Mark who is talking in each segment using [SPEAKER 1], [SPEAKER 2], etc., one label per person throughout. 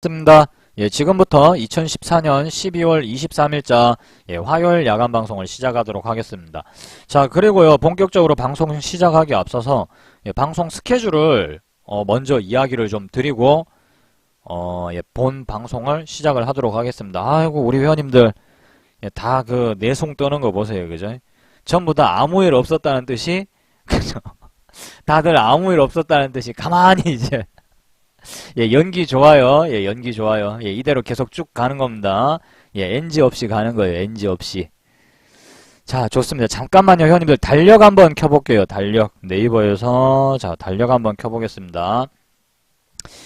[SPEAKER 1] 습니다. 예, 지금부터 2014년 12월 23일자 화요일 야간 방송을 시작하도록 하겠습니다. 자, 그리고요, 본격적으로 방송 시작하기 앞서서 방송 스케줄을 먼저 이야기를 좀 드리고 본 방송을 시작을 하도록 하겠습니다. 아이고, 우리 회원님들 다 그 내송 떠는 거 보세요, 그죠? 전부 다 아무 일 없었다는 뜻이 그죠? 다들 아무 일 없었다는 뜻이 가만히 이제 연기 좋아요. 연기 좋아요. 이대로 계속 쭉 가는 겁니다. NG 없이 가는 거예요. NG 없이. 자, 좋습니다. 잠깐만요, 회원님들. 달력 한번 켜볼게요. 달력. 네이버에서, 자, 달력 한번 켜보겠습니다.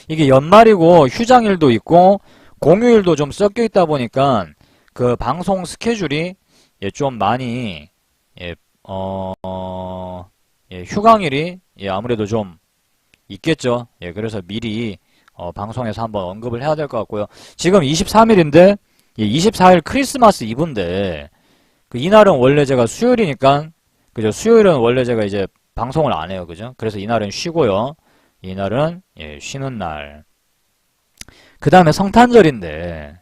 [SPEAKER 1] 이게 연말이고, 휴장일도 있고, 공휴일도 좀 섞여 있다 보니까, 그 방송 스케줄이, 좀 많이, 휴강일이, 아무래도 좀, 있겠죠. 그래서 미리 방송에서 한번 언급을 해야 될 것 같고요. 지금 23일인데 24일 크리스마스 이브인데 이날은 원래 제가 수요일이니까 그죠? 수요일은 원래 제가 이제 방송을 안 해요. 그죠? 그래서 이날은 쉬고요. 이날은 쉬는 날. 그 다음에 성탄절인데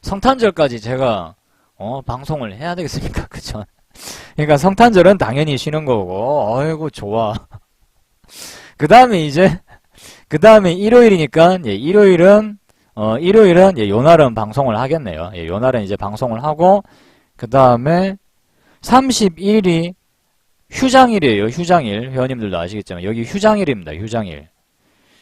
[SPEAKER 1] 성탄절까지 제가 방송을 해야 되겠습니까? 그죠? 그러니까 성탄절은 당연히 쉬는 거고 아이고 좋아. 그 다음에 일요일이니까, 일요일은 요날은 방송을 하겠네요. 요날은 이제 방송을 하고, 그 다음에 31일이 휴장일이에요. 휴장일. 회원님들도 아시겠지만, 여기 휴장일입니다. 휴장일.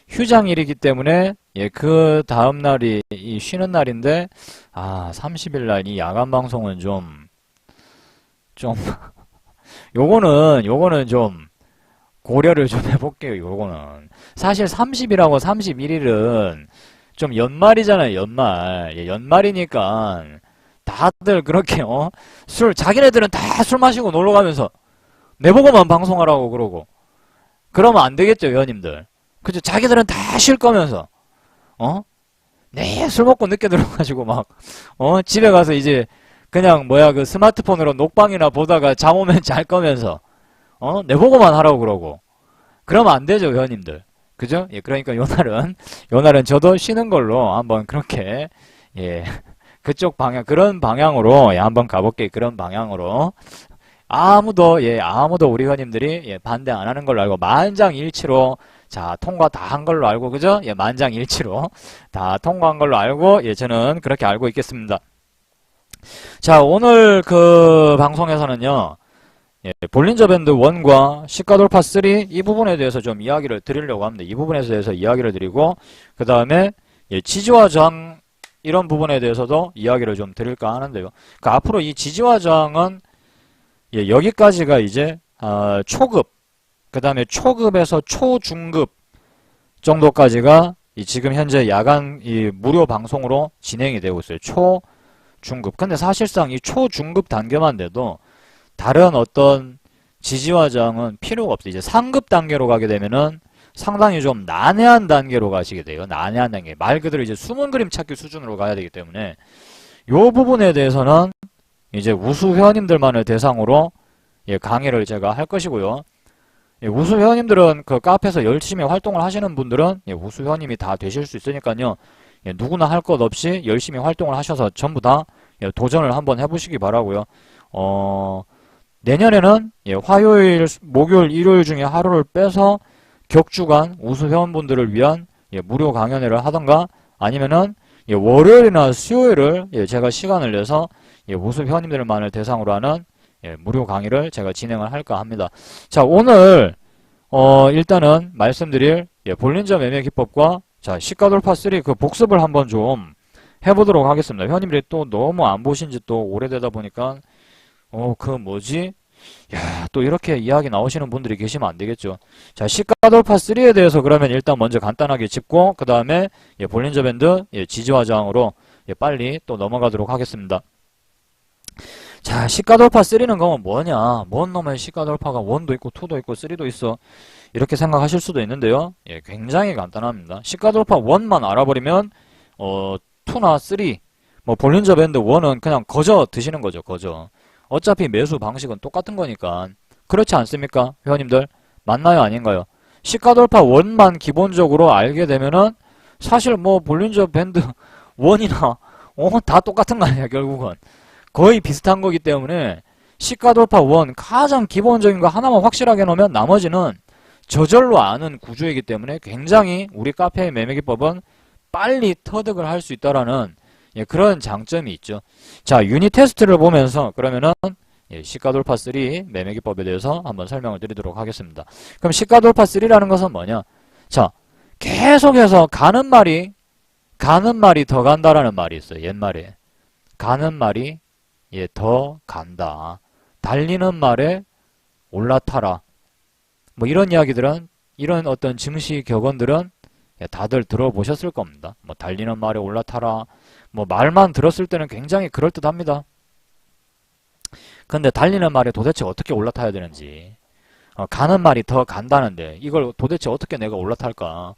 [SPEAKER 1] 휴장일이기 때문에, 그 다음날이 쉬는 날인데, 30일 날 이 야간 방송은 요거는 좀, 고려를 좀 해볼게요, 요거는. 사실 30일하고 31일은 좀 연말이잖아요, 연말. 연말이니까 다들 그렇게, 자기네들은 다 술 마시고 놀러 가면서 내보고만 방송하라고 그러고. 그러면 안 되겠죠, 회원님들. 그죠? 자기들은 다 쉴 거면서, 네, 술 먹고 늦게 들어가지고 막, 집에 가서 이제 그냥 그 스마트폰으로 녹방이나 보다가 잠 오면 잘 거면서, 내보고만 하라고 그러고. 그러면 안 되죠, 회원님들. 그죠? 그러니까 요날은 저도 쉬는 걸로 한번 그렇게, 그쪽 방향, 그런 방향으로, 한번 가볼게요. 그런 방향으로. 아무도 우리 회원님들이, 반대 안 하는 걸로 알고, 만장일치로, 자, 통과 다 한 걸로 알고, 그죠? 만장일치로, 다 통과한 걸로 알고, 저는 그렇게 알고 있겠습니다. 자, 오늘 그 방송에서는요, 볼린저 밴드 1과 시가돌파 3 이 부분에 대해서 좀 이야기를 드리려고 합니다. 이 부분에 대해서 이야기를 드리고 그 다음에 지지와 저항 이런 부분에 대해서도 이야기를 좀 드릴까 하는데요. 그러니까 앞으로 이 지지와 저항은 여기까지가 이제 초급 그 다음에 초급에서 초중급 정도까지가 지금 현재 야간 무료 방송으로 진행이 되고 있어요. 초중급. 근데 사실상 이 초중급 단계만 돼도 다른 어떤 지지와 저항은 필요가 없어요. 이제 상급 단계로 가게 되면은 상당히 좀 난해한 단계로 가시게 돼요. 난해한 단계. 말 그대로 이제 숨은 그림 찾기 수준으로 가야 되기 때문에 요 부분에 대해서는 이제 우수 회원님들만을 대상으로 강의를 제가 할 것이고요. 우수 회원님들은 그 카페에서 열심히 활동을 하시는 분들은 우수 회원님이 다 되실 수 있으니까요. 누구나 할 것 없이 열심히 활동을 하셔서 전부 다 도전을 한번 해보시기 바라고요. 내년에는 화요일, 목요일, 일요일 중에 하루를 빼서 격주간 우수 회원분들을 위한 무료 강연회를 하던가 아니면은 월요일이나 수요일을 제가 시간을 내서 우수 회원님들만을 대상으로 하는 무료 강의를 제가 진행을 할까 합니다. 자, 오늘 일단은 말씀드릴 볼린저 매매 기법과 자, 시가돌파 3 그 복습을 한번 좀 해보도록 하겠습니다. 회원님들이 또 너무 안 보신 지 또 오래되다 보니까 그 뭐지? 야, 또 이렇게 이야기 나오시는 분들이 계시면 안 되겠죠. 자, 시가돌파 3에 대해서 그러면 일단 먼저 간단하게 짚고, 그 다음에, 볼린저 밴드, 지지와 저항으로, 빨리 또 넘어가도록 하겠습니다. 자, 시가돌파 3는 그러면 뭐냐? 뭔 놈의 시가돌파가 1도 있고, 2도 있고, 3도 있어. 이렇게 생각하실 수도 있는데요. 굉장히 간단합니다. 시가돌파 1만 알아버리면, 2나 3, 볼린저 밴드 1은 그냥 거저 드시는 거죠, 거저. 어차피 매수 방식은 똑같은 거니까. 그렇지 않습니까? 회원님들? 맞나요? 아닌가요? 시가돌파 1만 기본적으로 알게 되면은 사실 뭐 볼린저 밴드 원이나 다 똑같은 거 아니야 결국은. 거의 비슷한 거기 때문에 시가 돌파 원 가장 기본적인 거 하나만 확실하게 놓으면 나머지는 저절로 아는 구조이기 때문에 굉장히 우리 카페의 매매 기법은 빨리 터득을 할 수 있다라는 그런 장점이 있죠. 자, 유닛 테스트를 보면서 그러면은 시가 돌파 3 매매 기법에 대해서 한번 설명을 드리도록 하겠습니다. 그럼 시가 돌파 3라는 것은 뭐냐? 자, 계속해서 가는 말이 더 간다라는 말이 있어요. 옛말에 가는 말이 더 간다. 달리는 말에 올라타라. 뭐 이런 이야기들은 이런 어떤 증시 격언들은 다들 들어보셨을 겁니다. 뭐 달리는 말에 올라타라. 뭐 말만 들었을 때는 굉장히 그럴듯합니다. 근데 달리는 말에 도대체 어떻게 올라타야 되는지 가는 말이 더 간다는데 이걸 도대체 어떻게 내가 올라탈까?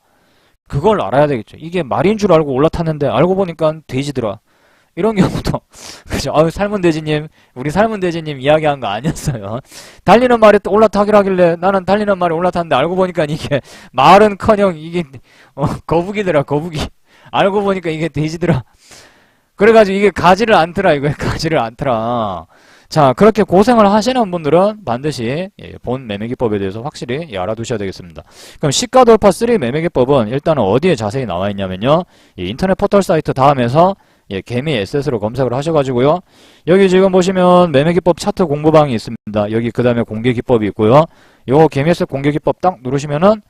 [SPEAKER 1] 그걸 알아야 되겠죠. 이게 말인 줄 알고 올라탔는데 알고 보니까 돼지더라. 이런 경우도 그죠? 삶은 돼지님, 우리 삶은 돼지님 이야기한 거 아니었어요. 달리는 말에 올라타기로 하길래 나는 달리는 말에 올라탔는데 알고 보니까 이게 말은커녕 이게 거북이더라, 거북이. 알고 보니까 이게 돼지더라. 그래가지고 이게 가지를 않더라, 이거에 가지를 않더라. 자, 그렇게 고생을 하시는 분들은 반드시 본 매매기법에 대해서 확실히 알아두셔야 되겠습니다. 그럼 시가 돌파 3 매매기법은 일단은 어디에 자세히 나와 있냐면요. 인터넷 포털 사이트 다음에서 개미 SS로 검색을 하셔가지고요. 여기 지금 보시면 매매기법 차트 공부방이 있습니다. 여기 그 다음에 공개기법이 있고요. 요거 개미 SS 공개기법 딱 누르시면은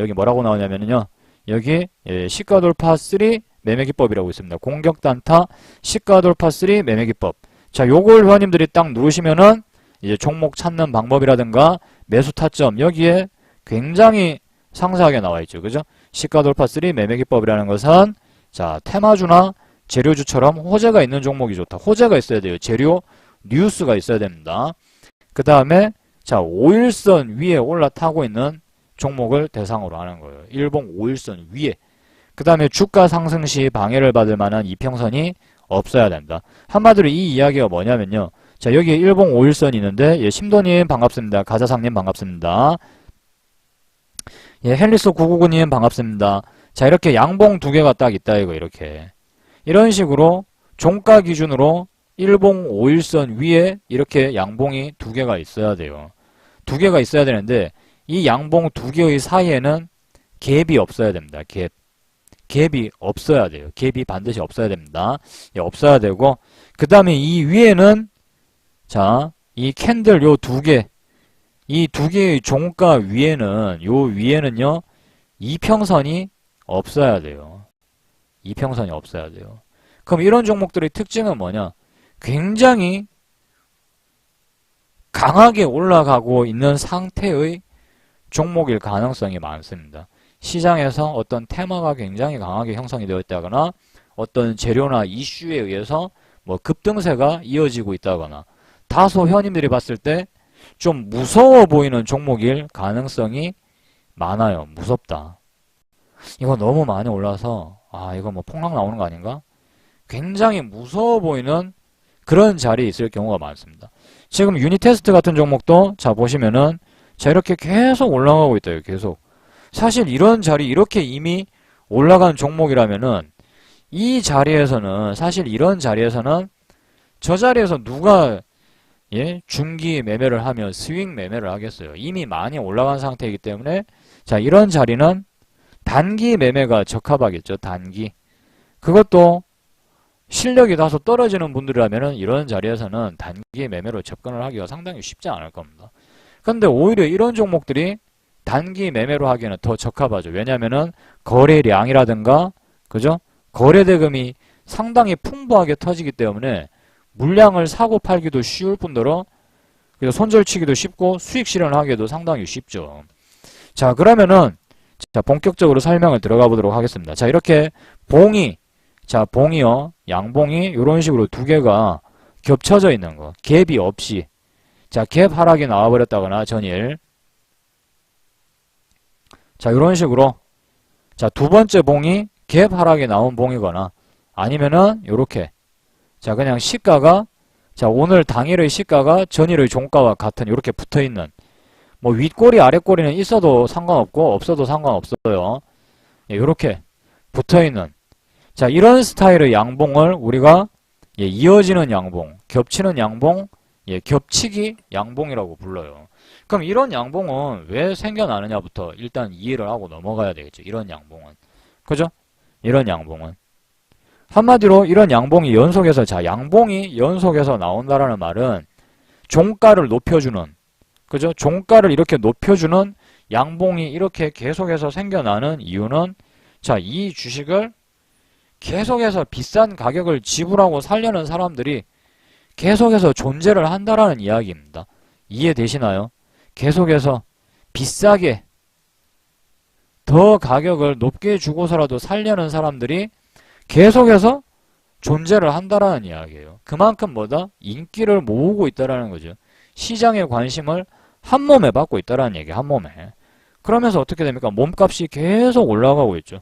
[SPEAKER 1] 여기 뭐라고 나오냐면요. 여기 시가 돌파 3 매매기법이라고 있습니다. 공격단타 시가 돌파 3 매매기법. 자, 요걸 회원님들이 딱 누르시면은 이제 종목 찾는 방법이라든가 매수 타점 여기에 굉장히 상세하게 나와 있죠. 그죠? 시가 돌파 3 매매기법이라는 것은 자, 테마주나 재료주처럼 호재가 있는 종목이 좋다. 호재가 있어야 돼요. 재료, 뉴스가 있어야 됩니다. 그 다음에 자, 5일선 위에 올라타고 있는 종목을 대상으로 하는 거예요. 일봉 5일선 위에. 그 다음에 주가 상승 시 방해를 받을 만한 이평선이 없어야 된다. 한마디로 이 이야기가 뭐냐면요. 자, 여기 일봉 5일선이 있는데 심도님 반갑습니다. 가자상님 반갑습니다. 헬리스 999님 반갑습니다. 자, 이렇게 양봉 두 개가 딱 있다 이거 이렇게. 이런 식으로 종가 기준으로 일봉 5일선 위에 이렇게 양봉이 두 개가 있어야 돼요. 두 개가 있어야 되는데 이 양봉 두 개의 사이에는 갭이 없어야 됩니다. 갭이 없어야 돼요. 갭이 반드시 없어야 됩니다. 없어야 되고 그 다음에 이 위에는 자, 이 캔들 요 두 개, 이 두 개의 종가 위에는 요 위에는요 이평선이 없어야 돼요. 이평선이 없어야 돼요. 그럼 이런 종목들의 특징은 뭐냐? 굉장히 강하게 올라가고 있는 상태의 종목일 가능성이 많습니다. 시장에서 어떤 테마가 굉장히 강하게 형성이 되어 있다거나 어떤 재료나 이슈에 의해서 뭐 급등세가 이어지고 있다거나 다소 회원님들이 봤을 때 좀 무서워 보이는 종목일 가능성이 많아요. 무섭다. 이거 너무 많이 올라서 이거 뭐 폭락 나오는 거 아닌가? 굉장히 무서워 보이는 그런 자리에 있을 경우가 많습니다. 지금 유닛 테스트 같은 종목도 자 보시면은 자 이렇게 계속 올라가고 있다. 계속. 사실 이런 자리 이렇게 이미 올라간 종목이라면은 이 자리에서는 사실 이런 자리에서는 저 자리에서 누가 중기 매매를 하면 스윙 매매를 하겠어요. 이미 많이 올라간 상태이기 때문에 자 이런 자리는 단기 매매가 적합하겠죠. 단기. 그것도 실력이 다소 떨어지는 분들이라면 이런 자리에서는 단기 매매로 접근을 하기가 상당히 쉽지 않을 겁니다. 근데 오히려 이런 종목들이 단기 매매로 하기에는 더 적합하죠. 왜냐면은 거래량이라든가 그죠? 거래대금이 상당히 풍부하게 터지기 때문에 물량을 사고 팔기도 쉬울 뿐더러 손절치기도 쉽고 수익 실현을 하기에도 상당히 쉽죠. 자, 그러면은 자, 본격적으로 설명을 들어가 보도록 하겠습니다. 자, 이렇게 봉이요. 양봉이 이런 식으로 두 개가 겹쳐져 있는 거. 갭이 없이. 자, 갭 하락이 나와버렸다거나 전일. 자, 이런 식으로. 자, 두 번째 봉이 갭 하락이 나온 봉이거나 아니면은 요렇게. 자, 그냥 시가가 자, 오늘 당일의 시가가 전일의 종가와 같은 이렇게 붙어 있는 뭐 윗꼬리 아랫꼬리는 있어도 상관없고 없어도 상관없어요. 요렇게 붙어있는, 자, 이런 스타일의 양봉을 우리가 이어지는 양봉, 겹치는 양봉, 겹치기 양봉이라고 불러요. 그럼 이런 양봉은 왜 생겨나느냐부터 일단 이해를 하고 넘어가야 되겠죠. 이런 양봉은. 그죠? 이런 양봉은. 한마디로 이런 양봉이 연속해서, 자, 양봉이 연속해서 나온다라는 말은 종가를 높여주는, 그죠? 종가를 이렇게 높여주는 양봉이 이렇게 계속해서 생겨나는 이유는, 자, 이 주식을 계속해서 비싼 가격을 지불하고 살려는 사람들이 계속해서 존재를 한다라는 이야기입니다. 이해되시나요? 계속해서 비싸게 더 가격을 높게 주고서라도 살려는 사람들이 계속해서 존재를 한다라는 이야기예요. 그만큼 뭐다? 인기를 모으고 있다라는 거죠. 시장의 관심을 한 몸에 받고 있다라는 얘기, 한 몸에. 그러면서 어떻게 됩니까? 몸값이 계속 올라가고 있죠.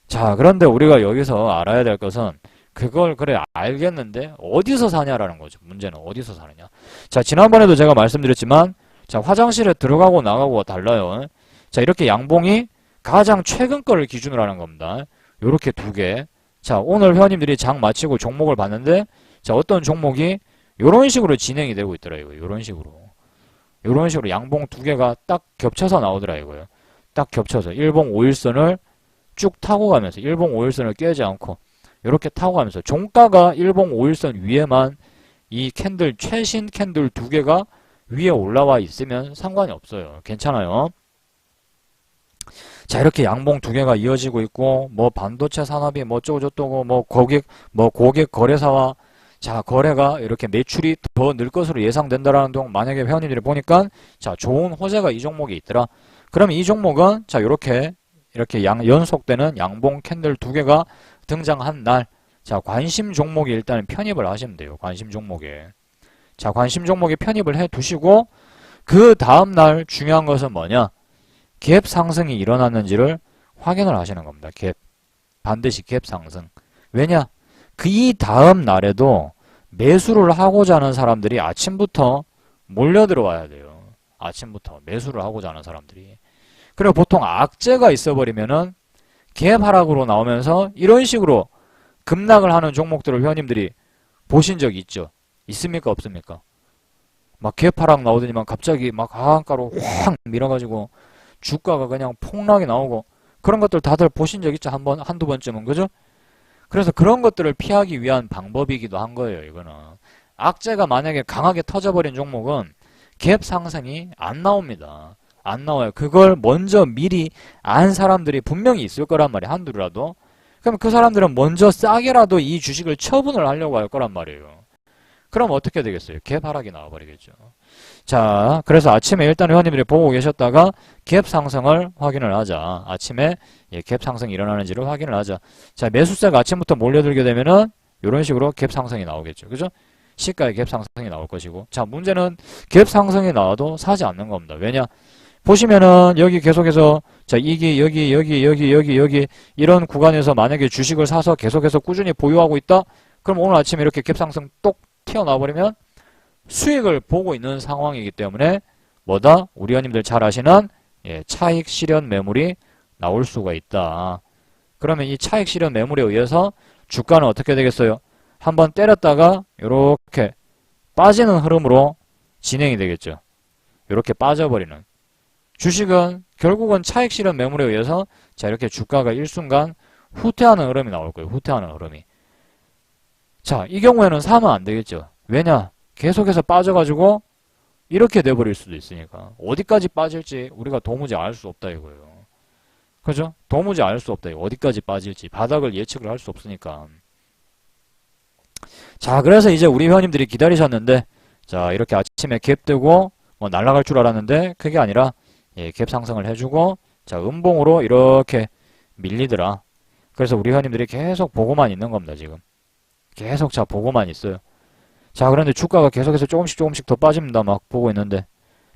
[SPEAKER 1] 자, 그런데 우리가 여기서 알아야 될 것은 그걸 그래 알겠는데 어디서 사냐라는 거죠. 문제는 어디서 사느냐. 자, 지난번에도 제가 말씀드렸지만, 자, 화장실에 들어가고 나가고가 달라요. 자, 이렇게 양봉이 가장 최근 거를 기준으로 하는 겁니다. 요렇게 두 개. 자, 오늘 회원님들이 장 마치고 종목을 봤는데, 자, 어떤 종목이 요런 식으로 진행이 되고 있더라 이거예요. 요런 식으로. 요런 식으로 양봉 두 개가 딱 겹쳐서 나오더라 이거예요. 딱 겹쳐서 일봉 5일선을 쭉 타고 가면서, 일봉 5일선을 깨지 않고 이렇게 타고 가면서 종가가 일봉 5일선 위에만 이 캔들, 최신 캔들 두 개가 위에 올라와 있으면 상관이 없어요. 괜찮아요. 자, 이렇게 양봉 두 개가 이어지고 있고, 뭐 반도체 산업이 뭐 어쩌고저쩌고, 뭐 고객 거래사와, 자, 거래가 이렇게 매출이 더 늘 것으로 예상된다라는 동, 만약에 회원님들이 보니까, 자, 좋은 호재가 이 종목에 있더라. 그러면 이 종목은, 자, 이렇게 연속되는 양봉 캔들 두 개가 등장한 날, 자, 관심 종목에 일단 편입을 하시면 돼요. 관심 종목에. 자, 관심 종목에 편입을 해 두시고, 그 다음날 중요한 것은 뭐냐? 갭 상승이 일어났는지를 확인을 하시는 겁니다. 갭. 반드시 갭 상승. 왜냐? 이 다음 날에도 매수를 하고자 하는 사람들이 아침부터 몰려 들어와야 돼요. 아침부터 매수를 하고자 하는 사람들이. 그리고 보통 악재가 있어버리면은 갭 하락으로 나오면서 이런 식으로 급락을 하는 종목들을 회원님들이 보신 적 있죠? 있습니까? 없습니까? 막 갭 하락 나오더니만 갑자기 막 하한가로 확 밀어가지고 주가가 그냥 폭락이 나오고 그런 것들 다들 보신 적 있죠? 한두 번쯤은, 그죠? 그래서 그런 것들을 피하기 위한 방법이기도 한 거예요, 이거는. 악재가 만약에 강하게 터져버린 종목은 갭 상승이 안 나옵니다. 안 나와요. 그걸 먼저 미리 안 사람들이 분명히 있을 거란 말이에요. 한두라도. 그럼 그 사람들은 먼저 싸게라도 이 주식을 처분을 하려고 할 거란 말이에요. 그럼 어떻게 되겠어요? 갭 하락이 나와버리겠죠. 자, 그래서 아침에 일단 회원님들이 보고 계셨다가 갭 상승을 확인을 하자. 아침에 갭 상승이 일어나는지를 확인을 하자. 자, 매수세가 아침부터 몰려들게 되면은 이런 식으로 갭 상승이 나오겠죠. 그죠? 시가의 갭 상승이 나올 것이고. 자, 문제는 갭 상승이 나와도 사지 않는 겁니다. 왜냐? 보시면은 여기 계속해서, 자, 이게 여기 이런 구간에서 만약에 주식을 사서 계속해서 꾸준히 보유하고 있다? 그럼 오늘 아침에 이렇게 갭 상승 똑 튀어나와 버리면 수익을 보고 있는 상황이기 때문에 뭐다? 우리 회원님들 잘 아시는 차익 실현 매물이 나올 수가 있다. 그러면 이 차익 실현 매물에 의해서 주가는 어떻게 되겠어요? 한번 때렸다가 이렇게 빠지는 흐름으로 진행이 되겠죠. 이렇게 빠져버리는. 주식은 결국은 차익 실현 매물에 의해서 자, 이렇게 주가가 일순간 후퇴하는 흐름이 나올 거예요. 후퇴하는 흐름이. 자, 이 경우에는 사면 안 되겠죠. 왜냐? 계속해서 빠져가지고 이렇게 돼버릴 수도 있으니까. 어디까지 빠질지 우리가 도무지 알 수 없다 이거예요. 그죠? 도무지 알 수 없다. 어디까지 빠질지. 바닥을 예측을 할 수 없으니까. 자, 그래서 이제 우리 회원님들이 기다리셨는데, 자, 이렇게 아침에 갭 뜨고 뭐 날아갈 줄 알았는데 그게 아니라 갭 상승을 해주고, 자, 음봉으로 이렇게 밀리더라. 그래서 우리 회원님들이 계속 보고만 있는 겁니다, 지금. 계속 자, 보고만 있어요. 자, 그런데 주가가 계속해서 조금씩 더 빠집니다. 막 보고 있는데.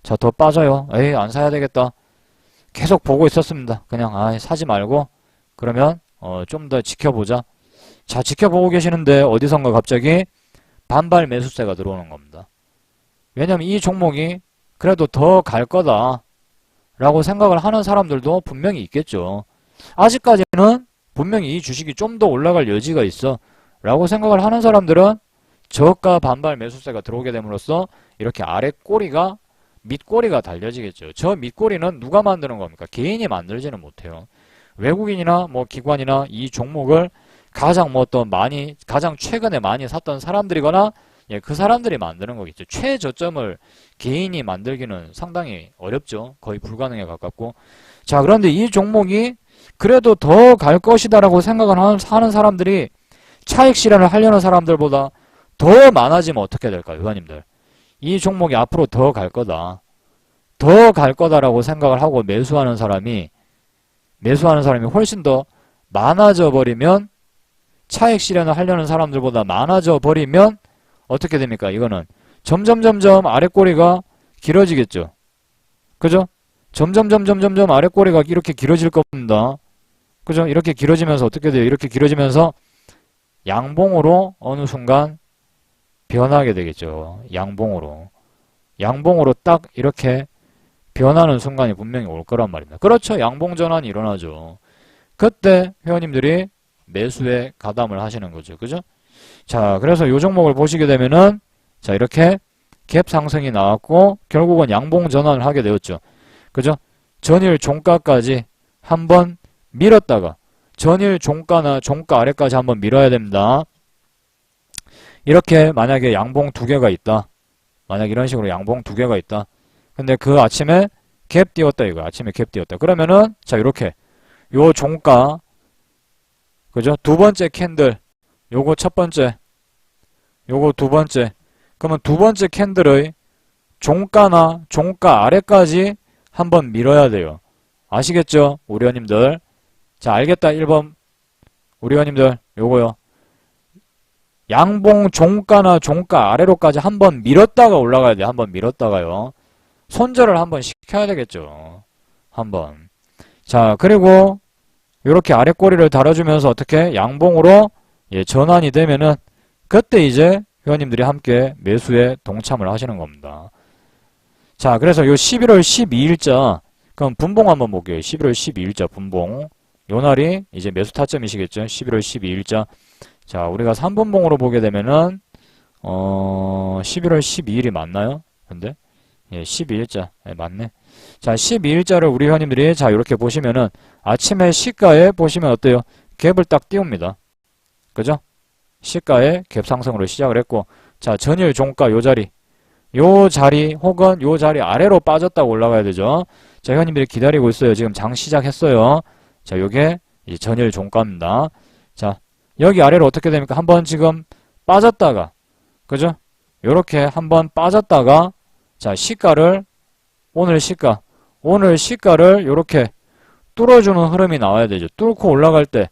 [SPEAKER 1] 자, 더 빠져요. 에이, 안 사야 되겠다. 계속 보고 있었습니다. 그냥, 사지 말고. 그러면, 좀 더 지켜보자. 자, 지켜보고 계시는데, 어디선가 갑자기 반발 매수세가 들어오는 겁니다. 왜냐면 이 종목이 그래도 더 갈 거다. 라고 생각을 하는 사람들도 분명히 있겠죠. 아직까지는 분명히 이 주식이 좀 더 올라갈 여지가 있어 라고 생각을 하는 사람들은 저가 반발 매수세가 들어오게 됨으로써 이렇게 아래 꼬리가 밑꼬리가 달려지겠죠. 저 밑꼬리는 누가 만드는 겁니까? 개인이 만들지는 못해요. 외국인이나 뭐 기관이나 이 종목을 가장 뭐 어떤 가장 최근에 많이 샀던 사람들이거나 예, 그 사람들이 만드는 거겠죠. 최저점을 개인이 만들기는 상당히 어렵죠. 거의 불가능에 가깝고. 자, 그런데 이 종목이 그래도 더 갈 것이다라고 생각을 하는 사람들이 차익 실현을 하려는 사람들보다 더 많아지면 어떻게 될까요, 회원님들? 이 종목이 앞으로 더 갈 거다. 더 갈 거다라고 생각을 하고 매수하는 사람이 훨씬 더 많아져 버리면 차익 실현을 하려는 사람들보다 많아져 버리면 어떻게 됩니까? 이거는 점점 아래 꼬리가 길어지겠죠. 그죠? 점점 아래 꼬리가 이렇게 길어질 겁니다. 그죠? 이렇게 길어지면서 어떻게 돼요? 이렇게 길어지면서 양봉으로 어느 순간 변하게 되겠죠. 양봉으로 딱 이렇게 변하는 순간이 분명히 올 거란 말입니다. 그렇죠. 양봉 전환이 일어나죠. 그때 회원님들이 매수에 가담을 하시는 거죠. 그죠? 자, 그래서 요 종목을 보시게 되면은 자, 이렇게 갭 상승이 나왔고 결국은 양봉 전환을 하게 되었죠. 그죠? 전일 종가까지 한번 밀었다가 전일 종가나 종가 아래까지 한번 밀어야 됩니다. 이렇게 만약에 양봉 두 개가 있다. 만약 이런 식으로 양봉 두 개가 있다. 근데 그 아침에 갭 띄웠다 이거. 아침에 갭 띄웠다. 그러면은 자, 이렇게 요 종가 그죠? 두 번째 캔들 요거 첫 번째 요거 두 번째 그러면 두 번째 캔들의 종가나 종가 아래까지 한번 밀어야 돼요. 아시겠죠? 우리 회원님들. 자, 알겠다. 1번 우리 회원님들 요거요. 양봉 종가나 종가 아래로까지 한번 밀었다가 올라가야 돼. 한번 밀었다가요. 손절을 한번 시켜야 되겠죠. 한번. 자, 그리고 이렇게 아래 꼬리를 달아주면서 어떻게 양봉으로 예, 전환이 되면은 그때 이제 회원님들이 함께 매수에 동참을 하시는 겁니다. 자, 그래서 요 11월 12일자 그럼 분봉 한번 볼게요. 11월 12일자 분봉. 요 날이 이제 매수 타점이시겠죠. 11월 12일자. 자, 우리가 3분봉으로 보게 되면은 11월 12일이 맞나요? 근데 예, 12일자. 예, 맞네. 자, 12일자를 우리 회원님들이 자, 이렇게 보시면은 아침에 시가에 보시면 어때요? 갭을 딱 띄웁니다. 그죠? 시가에 갭 상승으로 시작을 했고 자, 전일 종가 요 자리 혹은 요 자리 아래로 빠졌다고 올라가야 되죠. 자, 회원님들이 기다리고 있어요. 지금 장 시작했어요. 자, 요게 이제 전일 종가입니다. 자, 여기 아래로 어떻게 됩니까? 한번 지금 빠졌다가 그죠? 요렇게 한번 빠졌다가 자, 시가를 오늘 시가를 요렇게 뚫어주는 흐름이 나와야 되죠. 뚫고 올라갈 때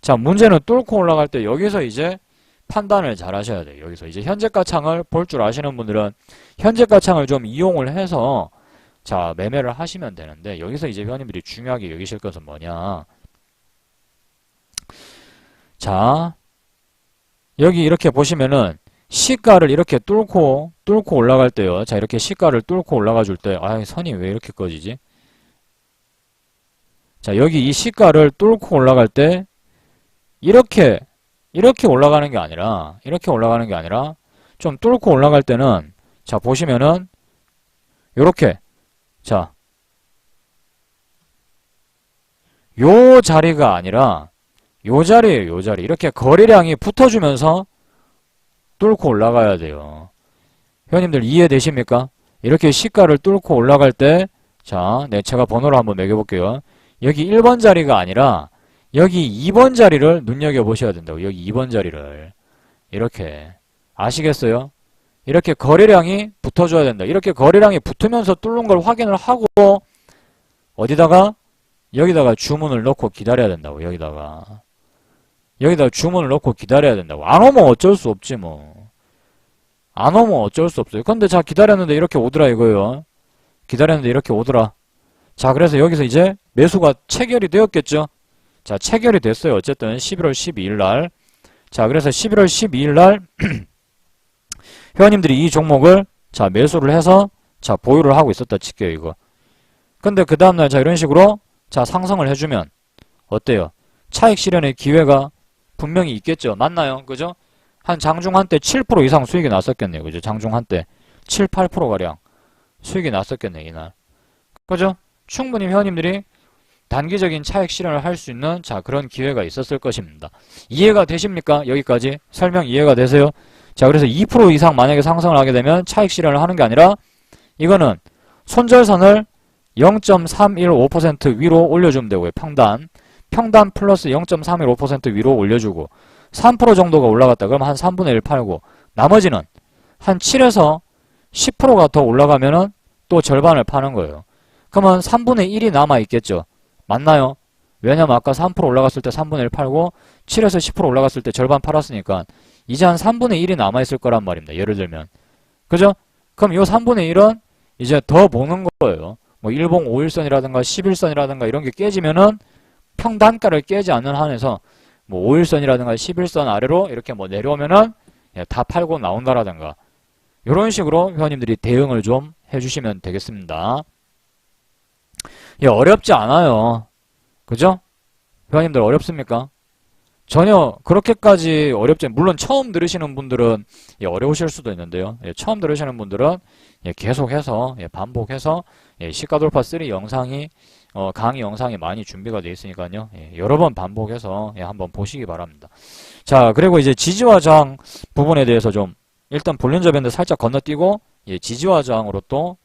[SPEAKER 1] 자, 문제는 뚫고 올라갈 때 여기서 이제 판단을 잘 하셔야 돼요. 여기서 이제 현재가 창을 볼 줄 아시는 분들은 현재가 창을 좀 이용을 해서 자, 매매를 하시면 되는데 여기서 이제 회원님들이 중요하게 여기실 것은 뭐냐. 자, 여기 이렇게 보시면은 시가를 이렇게 뚫고 올라갈 때요. 자, 이렇게 시가를 뚫고 올라가 줄 때, 아, 선이 왜 이렇게 꺼지지? 자, 여기 이 시가를 뚫고 올라갈 때, 이렇게 올라가는 게 아니라, 좀 뚫고 올라갈 때는, 자, 보시면은, 요렇게, 자, 요 자리가 아니라, 요 자리에요, 요 자리. 이렇게 거래량이 붙어주면서, 뚫고 올라가야 돼요. 회원님들 이해되십니까? 이렇게 시가를 뚫고 올라갈 때, 자, 네, 제가 번호를 한번 매겨볼게요. 여기 1번 자리가 아니라, 여기 2번 자리를 눈여겨보셔야 된다고. 여기 2번 자리를. 이렇게. 아시겠어요? 이렇게 거래량이 붙어줘야 된다. 이렇게 거래량이 붙으면서 뚫는 걸 확인을 하고, 어디다가? 여기다가 주문을 넣고 기다려야 된다고. 여기다가 주문을 넣고 기다려야 된다고. 안 오면 어쩔 수 없지 뭐. 안 오면 어쩔 수 없어요. 근데 자, 기다렸는데 이렇게 오더라 이거예요. 기다렸는데 이렇게 오더라. 자, 그래서 여기서 이제 매수가 체결이 되었겠죠. 자, 체결이 됐어요. 어쨌든 11월 12일 날. 자, 그래서 11월 12일 날 회원님들이 이 종목을 자, 매수를 해서 자, 보유를 하고 있었다 칠게요, 이거. 근데 그 다음날 자, 이런 식으로 자, 상승을 해주면 어때요? 차익 실현의 기회가 분명히 있겠죠. 맞나요? 그죠? 한 장중 한때 7% 이상 수익이 났었겠네요. 그죠? 장중 한때 7, 8%가량 수익이 났었겠네, 이날. 그죠? 충분히 회원님들이 단기적인 차익 실현을 할 수 있는 자 그런 기회가 있었을 것입니다. 이해가 되십니까? 여기까지 설명 이해가 되세요? 자, 그래서 2% 이상 만약에 상승을 하게 되면 차익 실현을 하는 게 아니라 이거는 손절선을 0.315% 위로 올려주면 되고요. 평단 플러스 0.315% 위로 올려주고 3% 정도가 올라갔다 그러면 한 3분의 1 팔고 나머지는 한 7에서 10%가 더 올라가면은 또 절반을 파는 거예요. 그러면 3분의 1이 남아있겠죠. 맞나요? 왜냐면 아까 3% 올라갔을 때 3분의 1 팔고 7에서 10% 올라갔을 때 절반 팔았으니까 이제 한 3분의 1이 남아있을 거란 말입니다. 예를 들면. 그죠? 그럼 이 3분의 1은 이제 더 모는 거예요. 뭐 일봉 5일선이라든가 10일선이라든가 이런 게 깨지면은 평단가를 깨지 않는 한에서 뭐 5일선이라든가 10일선 아래로 이렇게 뭐 내려오면은 다 팔고 나온다라든가 이런 식으로 회원님들이 대응을 좀 해주시면 되겠습니다. 어렵지 않아요. 그죠? 회원님들 어렵습니까? 전혀 그렇게까지 어렵지 물론 처음 들으시는 분들은 어려우실 수도 있는데요. 처음 들으시는 분들은 계속해서 반복해서 시가돌파 3 영상이 강의 영상이 많이 준비가 되어 있으니까요. 여러 번 반복해서 한번 보시기 바랍니다. 자, 그리고 이제 지지와 저항 부분에 대해서 좀 일단 볼린저 밴드 살짝 건너뛰고 지지와 저항으로 또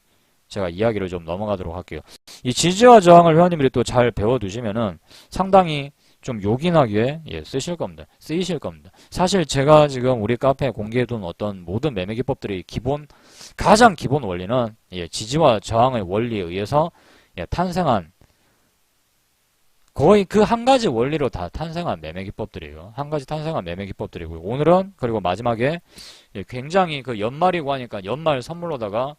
[SPEAKER 1] 제가 이야기를 좀 넘어가도록 할게요. 이 지지와 저항을 회원님들이 또 잘 배워두시면은 상당히 좀 요긴하게 쓰이실 겁니다. 사실 제가 지금 우리 카페에 공개해둔 어떤 모든 매매 기법들의 가장 기본 원리는 지지와 저항의 원리에 의해서 탄생한 거의 그 한 가지 원리로 다 탄생한 매매 기법들이에요. 한 가지 탄생한 매매 기법들이고요. 오늘은 그리고 마지막에 굉장히 그 연말이고 하니까 연말 선물로다가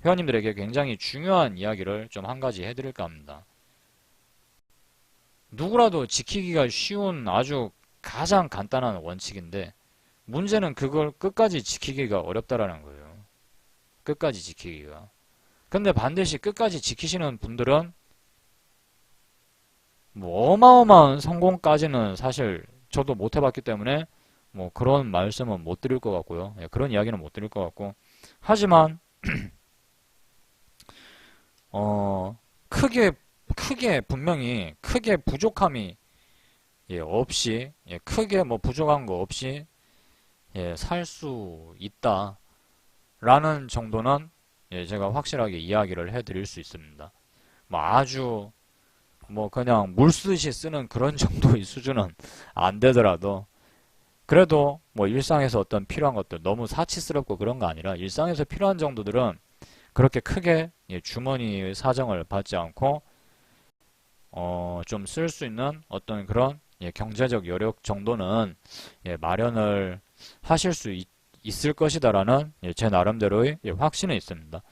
[SPEAKER 1] 회원님들에게 굉장히 중요한 이야기를 좀 한 가지 해드릴까 합니다. 누구라도 지키기가 쉬운 아주 가장 간단한 원칙인데 문제는 그걸 끝까지 지키기가 어렵다라는 거예요. 끝까지 지키기가. 근데 반드시 끝까지 지키시는 분들은 뭐 어마어마한 성공까지는 사실 저도 못 해봤기 때문에 뭐 그런 말씀은 못 드릴 것 같고요. 그런 이야기는 못 드릴 것 같고 하지만 분명히 크게 부족함이 없이 크게 뭐 부족한 거 없이 살 수 있다 라는 정도는 제가 확실하게 이야기를 해드릴 수 있습니다. 뭐 아주 뭐 그냥 물 쓰듯이 쓰는 그런 정도의 수준은 안 되더라도 그래도 뭐 일상에서 어떤 필요한 것들 너무 사치스럽고 그런 거 아니라 일상에서 필요한 정도들은 그렇게 크게 주머니의 사정을 받지 않고 좀 쓸 수 있는 어떤 그런 경제적 여력 정도는 마련을 하실 수 있을 것이다라는 제 나름대로의 확신은 있습니다.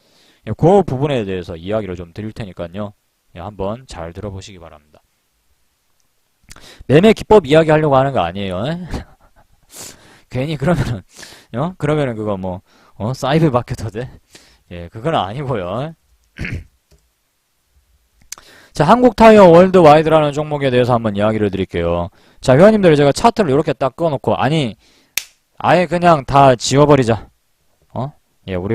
[SPEAKER 1] 그 부분에 대해서 이야기를 좀 드릴 테니까요. 한번 잘 들어보시기 바랍니다. 매매 기법 이야기 하려고 하는 거 아니에요. 괜히 그러면은 그거 뭐 사이드 바뀌어도 돼? 그건 아니고요. 자, 한국타이어 월드와이드라는 종목에 대해서 한번 이야기를 드릴게요. 자, 회원님들 제가 차트를 이렇게 딱 꺼놓고 아예 그냥 다 지워버리자. 우리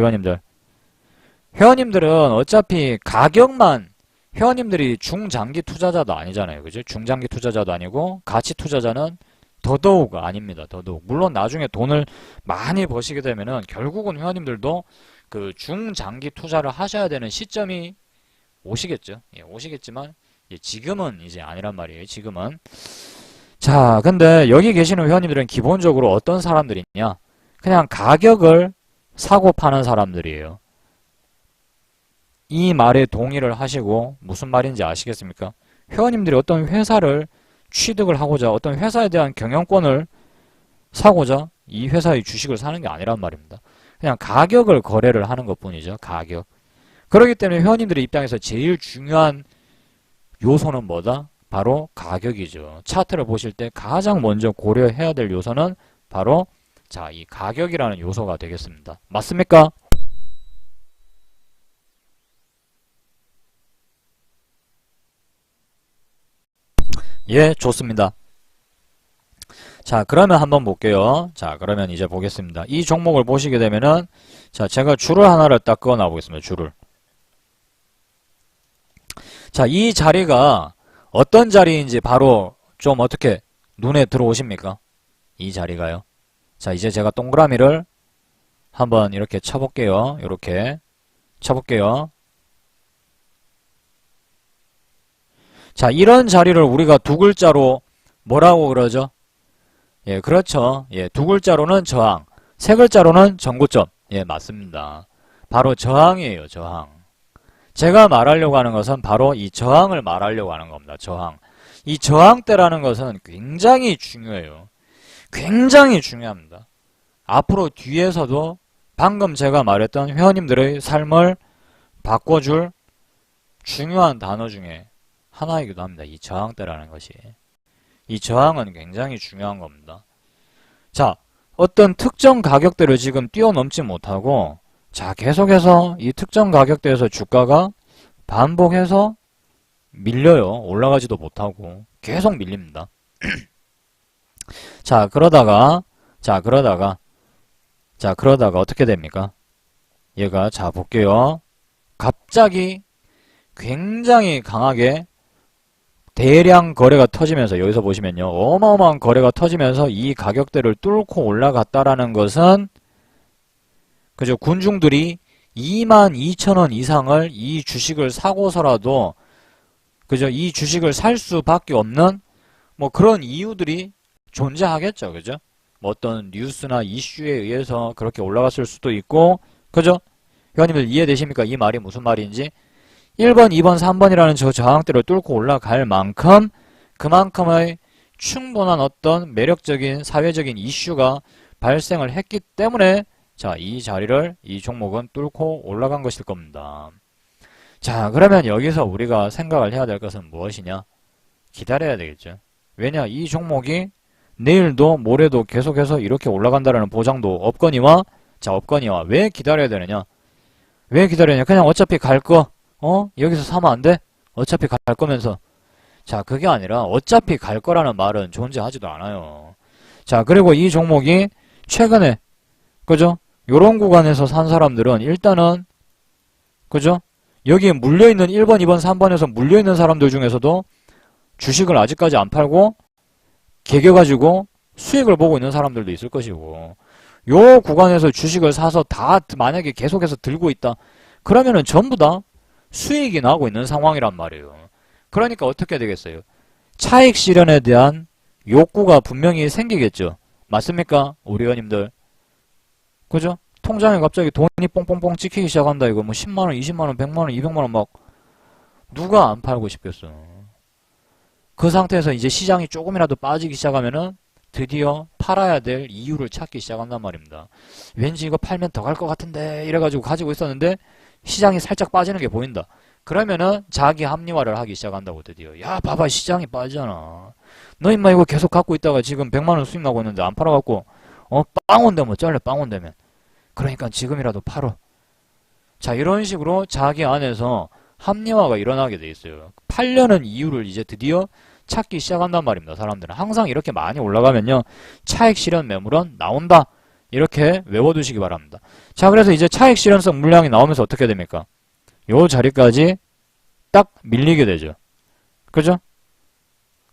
[SPEAKER 1] 회원님들은 어차피 가격만 회원님들이 중장기 투자자도 아니잖아요. 그죠? 중장기 투자자도 아니고 가치 투자자는 더더욱 아닙니다. 더더욱. 물론 나중에 돈을 많이 버시게 되면은 결국은 회원님들도 그 중장기 투자를 하셔야 되는 시점이 오시겠죠. 오시겠지만 지금은 이제 아니란 말이에요. 지금은. 자, 근데 여기 계시는 회원님들은 기본적으로 어떤 사람들이냐? 그냥 가격을 사고 파는 사람들이에요. 이 말에 동의를 하시고 무슨 말인지 아시겠습니까? 회원님들이 어떤 회사를 취득을 하고자 어떤 회사에 대한 경영권을 사고자 이 회사의 주식을 사는 게 아니란 말입니다. 그냥 가격을 거래를 하는 것뿐이죠. 가격. 그렇기 때문에 회원님들의 입장에서 제일 중요한 요소는 뭐다? 바로 가격이죠. 차트를 보실 때 가장 먼저 고려해야 될 요소는 바로 이 가격이라는 요소가 되겠습니다. 맞습니까? 예, 좋습니다. 자, 그러면 한번 볼게요. 자, 그러면 이제 보겠습니다. 이 종목을 보시게 되면은, 자, 제가 줄을 하나를 딱 그어 놔보겠습니다. 줄을. 자, 이 자리가 어떤 자리인지 바로 좀 어떻게 눈에 들어오십니까? 이 자리가요. 자, 이제 제가 동그라미를 한번 이렇게 쳐볼게요. 이렇게 쳐볼게요. 자, 이런 자리를 우리가 두 글자로 뭐라고 그러죠? 예, 그렇죠. 예, 두 글자로는 저항, 세 글자로는 전고점. 예, 맞습니다. 바로 저항이에요, 저항. 제가 말하려고 하는 것은 바로 이 저항을 말하려고 하는 겁니다, 저항. 이 저항대라는 것은 굉장히 중요해요. 굉장히 중요합니다. 앞으로 뒤에서도 방금 제가 말했던 회원님들의 삶을 바꿔줄 중요한 단어 중에 하나이기도 합니다. 이 저항대라는 것이. 이 저항은 굉장히 중요한 겁니다. 자, 어떤 특정 가격대를 지금 뛰어넘지 못하고, 자, 계속해서 이 특정 가격대에서 주가가 반복해서 밀려요. 올라가지도 못하고 계속 밀립니다. 자, 그러다가 어떻게 됩니까? 얘가, 자, 볼게요. 갑자기 굉장히 강하게 대량 거래가 터지면서, 여기서 보시면요, 어마어마한 거래가 터지면서 이 가격대를 뚫고 올라갔다라는 것은, 그죠, 군중들이 22,000원 이상을 이 주식을 사고서라도, 그죠, 이 주식을 살 수밖에 없는 뭐 그런 이유들이 존재하겠죠. 그죠? 뭐 어떤 뉴스나 이슈에 의해서 그렇게 올라갔을 수도 있고, 그죠? 회원님들 이해되십니까? 이 말이 무슨 말인지? 1번, 2번, 3번이라는 저 저항대를 뚫고 올라갈 만큼 그만큼의 충분한 어떤 매력적인 사회적인 이슈가 발생을 했기 때문에, 자, 이 자리를 이 종목은 뚫고 올라간 것일 겁니다. 자, 그러면 여기서 우리가 생각을 해야 될 것은 무엇이냐? 기다려야 되겠죠. 왜냐? 이 종목이 내일도 모레도 계속해서 이렇게 올라간다는 보장도 없거니와, 자, 없거니와 왜 기다려야 되느냐? 왜 기다려야 되냐? 그냥 어차피 갈 거, 여기서 사면 안 돼? 어차피 갈 거면서. 자, 그게 아니라 어차피 갈 거라는 말은 존재하지도 않아요. 자, 그리고 이 종목이 최근에, 그죠? 요런 구간에서 산 사람들은 일단은, 그죠? 여기에 물려있는 1번, 2번, 3번에서 물려있는 사람들 중에서도 주식을 아직까지 안 팔고 개겨가지고 수익을 보고 있는 사람들도 있을 것이고, 요 구간에서 주식을 사서 다 만약에 계속해서 들고 있다. 그러면은 전부 다 수익이 나고 있는 상황이란 말이에요. 그러니까 어떻게 되겠어요? 차익 실현에 대한 욕구가 분명히 생기겠죠. 맞습니까? 우리 회원님들. 그죠? 통장에 갑자기 돈이 뽕뽕뽕 찍히기 시작한다. 이거 뭐 10만원, 20만원, 100만원, 200만원 막 누가 안 팔고 싶겠어. 그 상태에서 이제 시장이 조금이라도 빠지기 시작하면은 드디어 팔아야 될 이유를 찾기 시작한단 말입니다. 왠지 이거 팔면 더 갈 것 같은데 이래가지고 가지고 있었는데 시장이 살짝 빠지는 게 보인다. 그러면은 자기 합리화를 하기 시작한다고 드디어. 야, 봐봐, 시장이 빠지잖아. 너 임마 이거 계속 갖고 있다가 지금 100만원 수익 나고 있는데 안 팔아갖고 빵원 되면 잘래, 빵원 되면. 그러니까 지금이라도 팔어. 자, 이런 식으로 자기 안에서 합리화가 일어나게 돼 있어요. 팔려는 이유를 이제 드디어 찾기 시작한단 말입니다. 사람들은 항상 이렇게 많이 올라가면요, 차익 실현 매물은 나온다. 이렇게 외워두시기 바랍니다. 자, 그래서 이제 차익 실현성 물량이 나오면서 어떻게 됩니까? 요 자리까지 딱 밀리게 되죠. 그죠?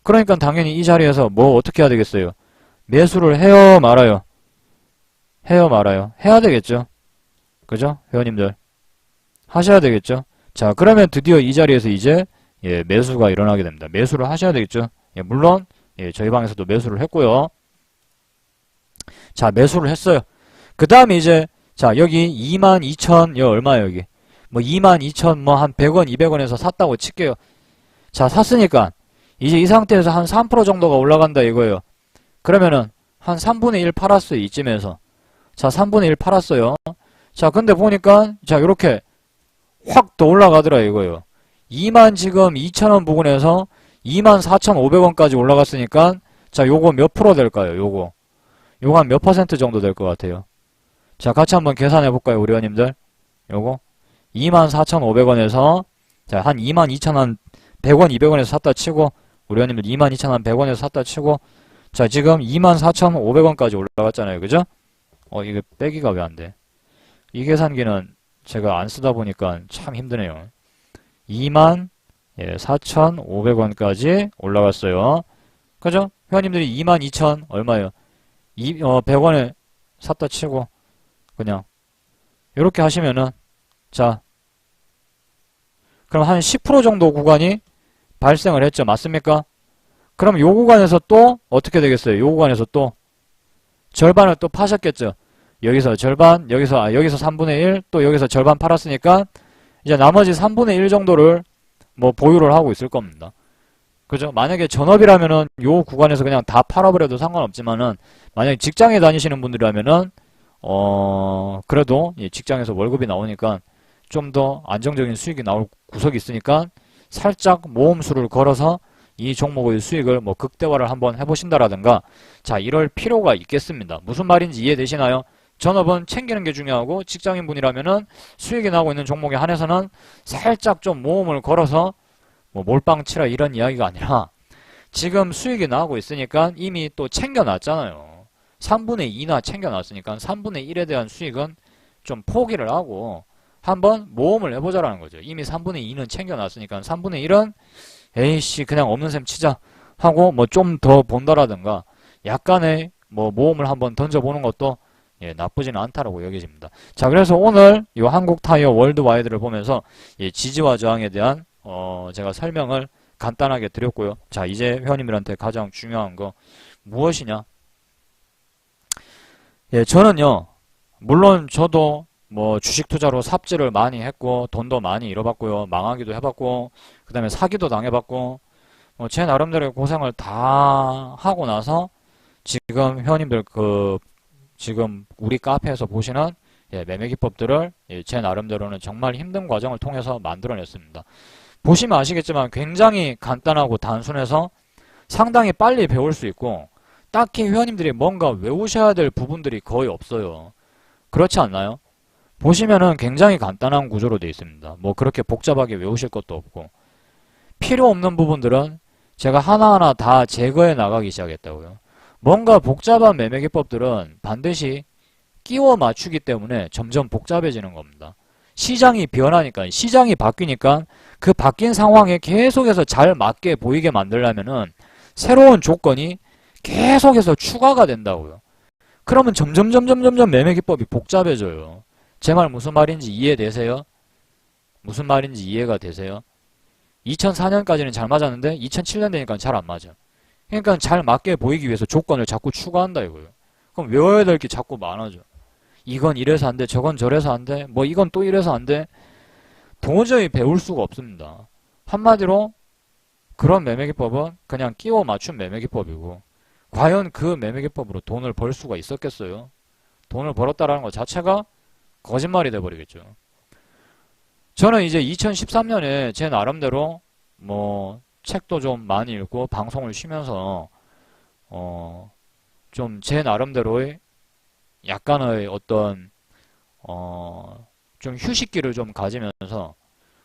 [SPEAKER 1] 그러니까 당연히 이 자리에서 뭐 어떻게 해야 되겠어요? 매수를 해요, 말아요? 해요, 말아요? 해야 되겠죠. 그죠? 회원님들 하셔야 되겠죠. 자, 그러면 드디어 이 자리에서 이제 매수가 일어나게 됩니다. 매수를 하셔야 되겠죠. 물론 저희 방에서도 매수를 했고요. 자, 매수를 했어요. 그 다음에 이제 자, 여기 22,000 얼마예요? 여기 뭐 22,000 뭐 한 100원 200원에서 샀다고 칠게요. 자, 샀으니까 이제 이 상태에서 한 3% 정도가 올라간다 이거예요. 그러면은 한 3분의 1 팔았어요. 이쯤에서. 자, 3분의 1 팔았어요. 자, 근데 보니까 자, 요렇게 확 더 올라가더라 이거예요. 2만 지금 2,000원 부근에서 24,500원까지 올라갔으니까 자, 요거 몇 프로 될까요? 요거 한 몇 퍼센트 정도 될 것 같아요? 자, 같이 한번 계산해 볼까요, 우리 회원님들? 요거 24,500원에서 자, 한 22,000원 100원 200원에서 샀다 치고 우리 회원님들 22,100원에서 샀다 치고, 자, 지금 24,500원까지 올라갔잖아요. 그죠? 이게 빼기가 왜 안 돼? 이 계산기는 제가 안 쓰다 보니까 참 힘드네요. 24,500원까지 올라갔어요. 그죠? 회원님들이 22,000 얼마예요? 100원에 샀다 치고 그냥 이렇게 하시면은 자 그럼 한 10% 정도 구간이 발생을 했죠. 맞습니까? 그럼 요 구간에서 또 어떻게 되겠어요? 요 구간에서 또 절반을 또 파셨겠죠. 여기서 절반, 여기서 3분의 1, 또 여기서 절반 팔았으니까 이제 나머지 3분의 1 정도를 뭐 보유를 하고 있을 겁니다. 그죠? 만약에 전업이라면은 요 구간에서 그냥 다 팔아버려도 상관없지만은 만약에 직장에 다니시는 분들이라면은 그래도 직장에서 월급이 나오니까 좀 더 안정적인 수익이 나올 구석이 있으니까 살짝 모험수를 걸어서 이 종목의 수익을 뭐 극대화를 한번 해보신다라든가 자 이럴 필요가 있겠습니다. 무슨 말인지 이해되시나요? 전업은 챙기는 게 중요하고 직장인분이라면은 수익이 나오고 있는 종목에 한해서는 살짝 좀 모험을 걸어서 뭐 몰빵 치라 이런 이야기가 아니라 지금 수익이 나오고 있으니까 이미 또 챙겨놨잖아요. 3분의 2나 챙겨놨으니까 3분의 1에 대한 수익은 좀 포기를 하고 한번 모험을 해보자라는 거죠. 이미 3분의 2는 챙겨놨으니까 3분의 1은 에이씨 그냥 없는 셈 치자 하고 뭐 좀 더 본다라든가 약간의 뭐 모험을 한번 던져보는 것도 나쁘지는 않다라고 여겨집니다. 자 그래서 오늘 이 한국타이어 월드와이드를 보면서 지지와 저항에 대한 제가 설명을 간단하게 드렸고요. 자 이제 회원님들한테 가장 중요한 거 무엇이냐? 저는요 물론 저도 뭐 주식 투자로 삽질을 많이 했고 돈도 많이 잃어봤고요. 망하기도 해봤고 그 다음에 사기도 당해봤고 제 나름대로의 고생을 다 하고 나서 지금 회원님들 지금 우리 카페에서 보시는 매매 기법들을 제 나름대로는 정말 힘든 과정을 통해서 만들어냈습니다. 보시면 아시겠지만 굉장히 간단하고 단순해서 상당히 빨리 배울 수 있고 딱히 회원님들이 뭔가 외우셔야 될 부분들이 거의 없어요. 그렇지 않나요? 보시면은 굉장히 간단한 구조로 되어 있습니다. 뭐 그렇게 복잡하게 외우실 것도 없고 필요 없는 부분들은 제가 하나하나 다 제거해 나가기 시작했다고요. 뭔가 복잡한 매매 기법들은 반드시 끼워 맞추기 때문에 점점 복잡해지는 겁니다. 시장이 변하니까 시장이 바뀌니까 그 바뀐 상황에 계속해서 잘 맞게 보이게 만들려면은 새로운 조건이 계속해서 추가가 된다고요. 그러면 점점 매매 기법이 복잡해져요. 제 말 무슨 말인지 이해되세요? 무슨 말인지 이해가 되세요? 2004년까지는 잘 맞았는데 2007년 되니까 잘 안 맞아. 그러니까 잘 맞게 보이기 위해서 조건을 자꾸 추가한다 이거예요. 그럼 외워야 될 게 자꾸 많아져. 이건 이래서 안 돼, 저건 저래서 안 돼, 뭐 이건 또 이래서 안 돼. 도저히 배울 수가 없습니다. 한마디로 그런 매매 기법은 그냥 끼워 맞춘 매매 기법이고 과연 그 매매 기법으로 돈을 벌 수가 있었겠어요? 돈을 벌었다라는 것 자체가 거짓말이 돼버리겠죠. 저는 이제 2013년에 제 나름대로 뭐 책도 좀 많이 읽고 방송을 쉬면서 좀 제 나름대로의 약간의 어떤 좀 휴식기를 좀 가지면서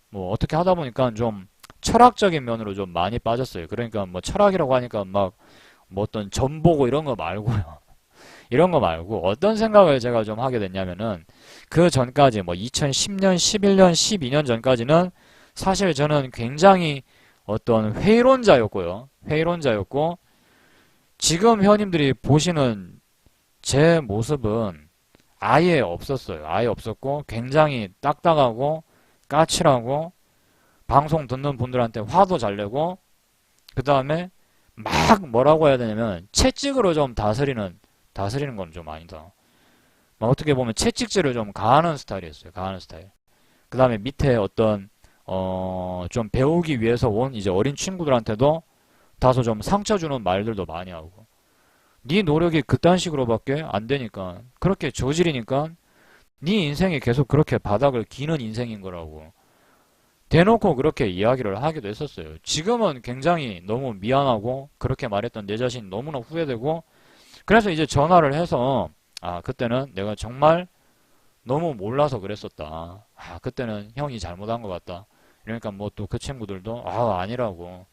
[SPEAKER 1] 뭐 어떻게 하다 보니까 좀 철학적인 면으로 좀 많이 빠졌어요. 그러니까 뭐 철학이라고 하니까 막 뭐 어떤 점 보고 이런 거 말고요. 이런 거 말고 어떤 생각을 제가 좀 하게 됐냐면은 그 전까지 뭐 2010년, 11년, 12년 전까지는 사실 저는 굉장히 어떤 회의론자였고요. 회의론자였고 지금 회원님들이 보시는 제 모습은 아예 없었어요. 아예 없었고 굉장히 딱딱하고 까칠하고 방송 듣는 분들한테 화도 잘 내고 그 다음에 막 뭐라고 해야 되냐면 채찍으로 좀 다스리는 건 좀 아니다. 어떻게 보면 채찍질을 좀 가하는 스타일이었어요. 가하는 스타일. 그 다음에 밑에 어떤 좀 배우기 위해서 온 이제 어린 친구들한테도 다소 좀 상처 주는 말들도 많이 하고 네 노력이 그딴 식으로밖에 안 되니까 그렇게 저질이니까 네 인생이 계속 그렇게 바닥을 기는 인생인 거라고 대놓고 그렇게 이야기를 하기도 했었어요. 지금은 굉장히 너무 미안하고 그렇게 말했던 내 자신이 너무나 후회되고 그래서 이제 전화를 해서 그때는 내가 정말 너무 몰라서 그랬었다. 그때는 형이 잘못한 것 같다. 이러니까 뭐 또 그 친구들도 아니라고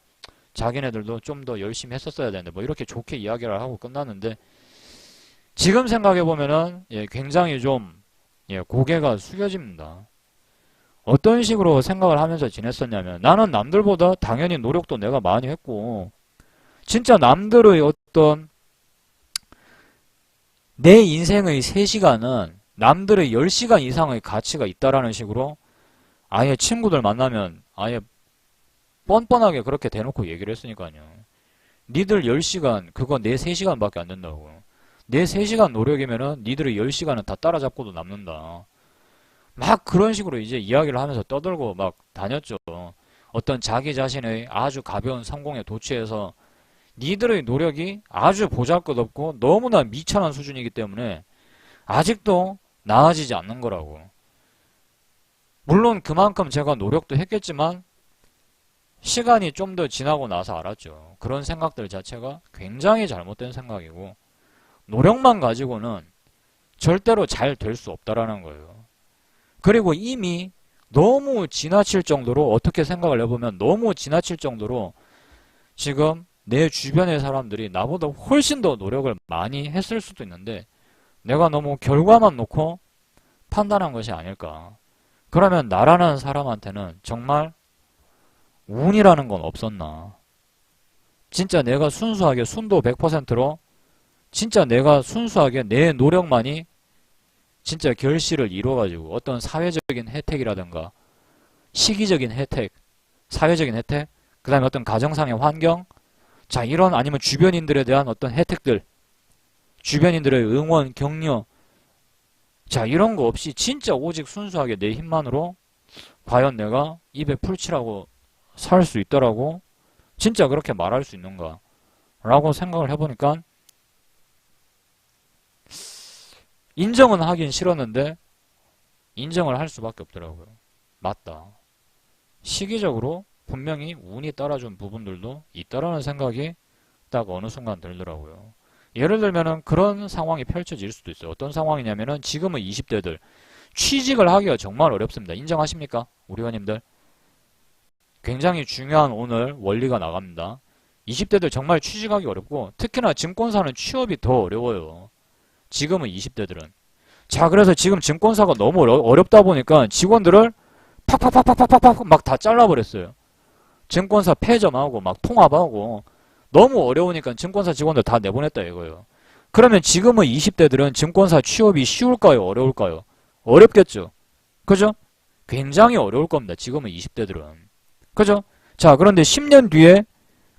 [SPEAKER 1] 자기네들도 좀 더 열심히 했었어야 되는데 뭐 이렇게 좋게 이야기를 하고 끝났는데 지금 생각해보면은 예, 굉장히 좀 예, 고개가 숙여집니다. 어떤 식으로 생각을 하면서 지냈었냐면 나는 남들보다 당연히 노력도 내가 많이 했고 진짜 남들의 어떤 내 인생의 3시간은 남들의 10시간 이상의 가치가 있다라는 식으로 아예 친구들 만나면 아예 뻔뻔하게 그렇게 대놓고 얘기를 했으니까요. 니들 10시간 그거 내 3시간밖에 안 된다고. 내 3시간 노력이면은 니들의 10시간은 다 따라잡고도 남는다. 막 그런 식으로 이제 이야기를 하면서 떠들고 막 다녔죠. 어떤 자기 자신의 아주 가벼운 성공에 도취해서 니들의 노력이 아주 보잘것없고 너무나 미천한 수준이기 때문에 아직도 나아지지 않는 거라고. 물론 그만큼 제가 노력도 했겠지만 시간이 좀 더 지나고 나서 알았죠. 그런 생각들 자체가 굉장히 잘못된 생각이고 노력만 가지고는 절대로 잘 될 수 없다라는 거예요. 그리고 이미 너무 지나칠 정도로 어떻게 생각을 해보면 너무 지나칠 정도로 지금 내 주변의 사람들이 나보다 훨씬 더 노력을 많이 했을 수도 있는데 내가 너무 결과만 놓고 판단한 것이 아닐까. 그러면 나라는 사람한테는 정말 운이라는 건 없었나. 진짜 내가 순수하게 순도 100%로 진짜 내가 순수하게 내 노력만이 진짜 결실을 이루어가지고 어떤 사회적인 혜택이라든가 시기적인 혜택, 사회적인 혜택, 그 다음에 어떤 가정상의 환경, 자 이런 아니면 주변인들에 대한 어떤 혜택들, 주변인들의 응원, 격려, 자 이런 거 없이 진짜 오직 순수하게 내 힘만으로 과연 내가 입에 풀칠하고 살 수 있더라고? 진짜 그렇게 말할 수 있는가? 라고 생각을 해보니까 인정은 하긴 싫었는데 인정을 할 수밖에 없더라고요. 맞다. 시기적으로 분명히 운이 따라준 부분들도 있다라는 생각이 딱 어느 순간 들더라고요. 예를 들면은 그런 상황이 펼쳐질 수도 있어요. 어떤 상황이냐면은 지금은 20대들 취직을 하기가 정말 어렵습니다. 인정하십니까? 우리 회원님들. 굉장히 중요한 오늘 원리가 나갑니다. 20대들 정말 취직하기 어렵고 특히나 증권사는 취업이 더 어려워요. 지금은 20대들은. 자, 그래서 지금 증권사가 너무 어렵다 보니까 직원들을 팍팍팍팍팍팍 막 다 잘라버렸어요. 증권사 폐점하고 막 통합하고 너무 어려우니까 증권사 직원들 다 내보냈다 이거예요. 그러면 지금은 20대들은 증권사 취업이 쉬울까요? 어려울까요? 어렵겠죠. 그죠? 굉장히 어려울 겁니다. 지금은 20대들은. 그죠? 자, 그런데 10년 뒤에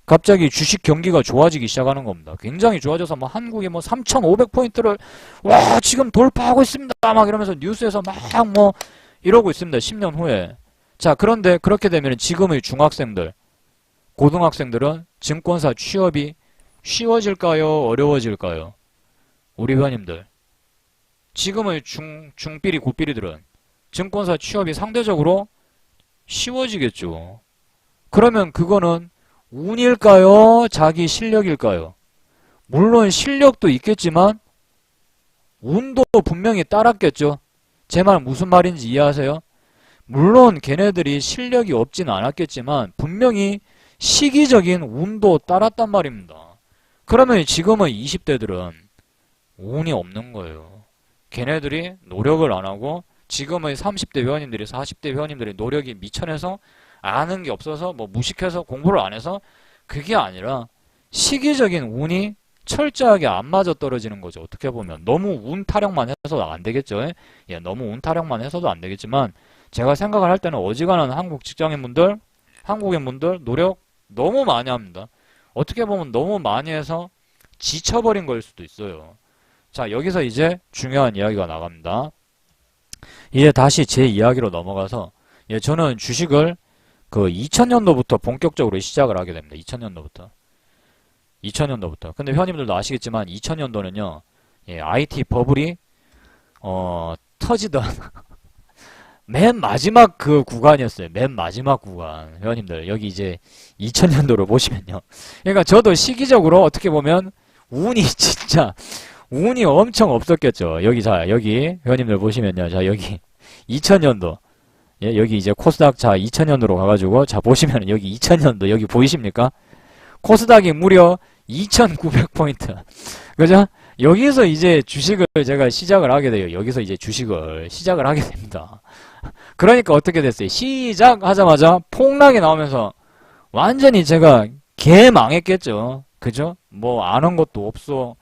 [SPEAKER 1] 갑자기 주식 경기가 좋아지기 시작하는 겁니다. 굉장히 좋아져서 뭐 한국이 뭐 3,500포인트를 와 지금 돌파하고 있습니다. 막 이러면서 뉴스에서 막 뭐 이러고 있습니다. 10년 후에. 자, 그런데 그렇게 되면 지금의 중학생들, 고등학생들은 증권사 취업이 쉬워질까요? 어려워질까요? 우리 회원님들. 지금의 중삐리 고삐리들은 증권사 취업이 상대적으로 쉬워지겠죠. 그러면 그거는 운일까요? 자기 실력일까요? 물론 실력도 있겠지만 운도 분명히 따랐겠죠. 제 말 무슨 말인지 이해하세요? 물론 걔네들이 실력이 없지는 않았겠지만 분명히 시기적인 운도 따랐단 말입니다. 그러면 지금의 20대들은 운이 없는 거예요. 걔네들이 노력을 안 하고 지금의 30대 회원님들이 40대 회원님들이 노력이 미천해서 아는 게 없어서 뭐 무식해서 공부를 안 해서 그게 아니라 시기적인 운이 철저하게 안 맞아 떨어지는 거죠. 어떻게 보면 너무 운 타령만 해서도 안 되겠죠. 예, 너무 운 타령만 해서도 안 되겠지만 제가 생각을 할 때는 어지간한 한국 직장인분들, 한국인분들 노력 너무 많이 합니다. 어떻게 보면 너무 많이 해서 지쳐버린 걸 수도 있어요. 자, 여기서 이제 중요한 이야기가 나갑니다. 이제 다시 제 이야기로 넘어가서 예, 저는 주식을 그 2000년도부터 본격적으로 시작을 하게 됩니다. 2000년도부터. 근데 회원님들도 아시겠지만 2000년도는요. 예, IT 버블이 터지던 맨 마지막 그 구간이었어요. 맨 마지막 구간. 회원님들 여기 이제 2000년도로 보시면요. 그러니까 저도 시기적으로 어떻게 보면 운이 진짜 운이 엄청 없었겠죠. 여기 자 여기 회원님들 보시면요. 자 여기 2000년도 예, 여기 이제 코스닥 자 2000년도로 가가지고 자 보시면 여기 2000년도 여기 보이십니까? 코스닥이 무려 2,900포인트. 그죠? 여기서 이제 주식을 제가 시작을 하게 돼요. 여기서 이제 주식을 시작을 하게 됩니다. 그러니까 어떻게 됐어요? 시작하자마자 폭락이 나오면서 완전히 제가 개 망했겠죠. 그죠? 뭐 아는 것도 없어.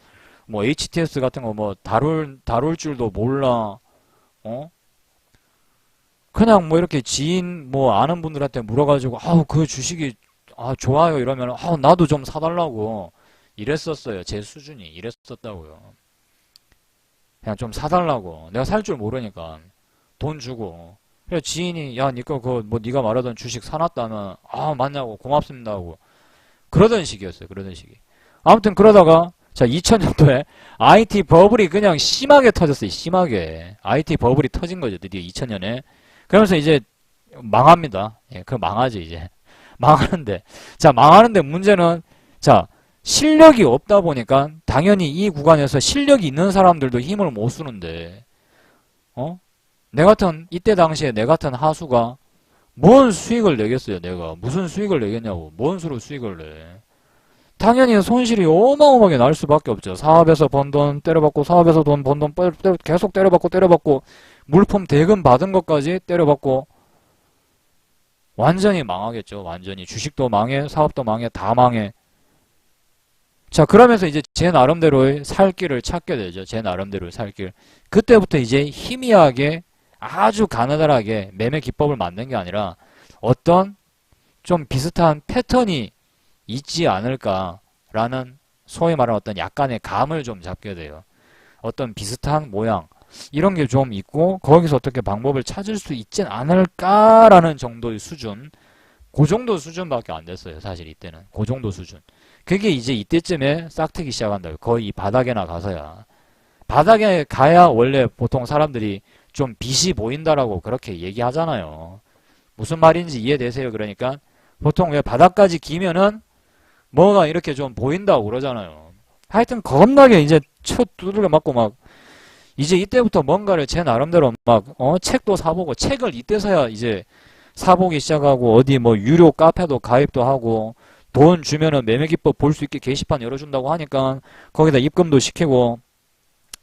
[SPEAKER 1] 뭐 HTS 같은 거 뭐 다룰 줄도 몰라. 어? 그냥 뭐 이렇게 지인 뭐 아는 분들한테 물어가지고 아우 그 주식이 좋아요 이러면 나도 좀 사달라고 이랬었어요. 제 수준이 이랬었다고요. 그냥 좀 사달라고. 내가 살 줄 모르니까 돈 주고. 그래 지인이 야 니꺼 그 뭐 네가 말하던 주식 사놨다면 맞냐고 고맙습니다 하고 그러던 시기였어요. 그러던 시기. 아무튼 그러다가 자 2000년도에 IT 버블이 그냥 심하게 터졌어요. 심하게 IT 버블이 터진 거죠. 드디어 2000년에. 그러면서 이제 망합니다. 예, 그 망하지 이제. 망하는데 자 망하는데 문제는 자 실력이 없다 보니까 당연히 이 구간에서 실력이 있는 사람들도 힘을 못 쓰는데 이때 당시에 내 같은 하수가 뭔 수익을 내겠어요. 내가 무슨 수익을 내겠냐고. 뭔 수로 수익을 내. 당연히 손실이 어마어마하게 날 수밖에 없죠. 사업에서 번 돈 때려받고 사업에서 번 돈 계속 때려받고 물품 대금 받은 것까지 때려받고 완전히 망하겠죠. 완전히 주식도 망해 사업도 망해 다 망해. 자 그러면서 이제 제 나름대로의 살 길을 찾게 되죠. 제 나름대로의 살 길. 그때부터 이제 희미하게 아주 가느다랗게 매매 기법을 만든 게 아니라 어떤 좀 비슷한 패턴이 있지 않을까라는 소위 말하는 어떤 약간의 감을 좀 잡게 돼요. 어떤 비슷한 모양 이런 게 좀 있고 거기서 어떻게 방법을 찾을 수 있진 않을까라는 정도의 수준. 그 정도 수준밖에 안 됐어요. 사실 이때는. 그 정도 수준. 그게 이제 이때쯤에 싹트기 시작한다. 거의 이 바닥에나 가서야. 바닥에 가야 원래 보통 사람들이 좀 빛이 보인다라고 그렇게 얘기하잖아요. 무슨 말인지 이해되세요? 그러니까 보통 왜 바닥까지 기면은 뭐가 이렇게 좀 보인다고 그러잖아요. 하여튼 겁나게 이제 첫 두들겨 맞고 막 이제 이때부터 뭔가를 제 나름대로 막 책도 사보고 책을 이때서야 이제 사보기 시작하고 어디 뭐 유료 카페도 가입도 하고 돈 주면은 매매기법 볼 수 있게 게시판 열어준다고 하니까 거기다 입금도 시키고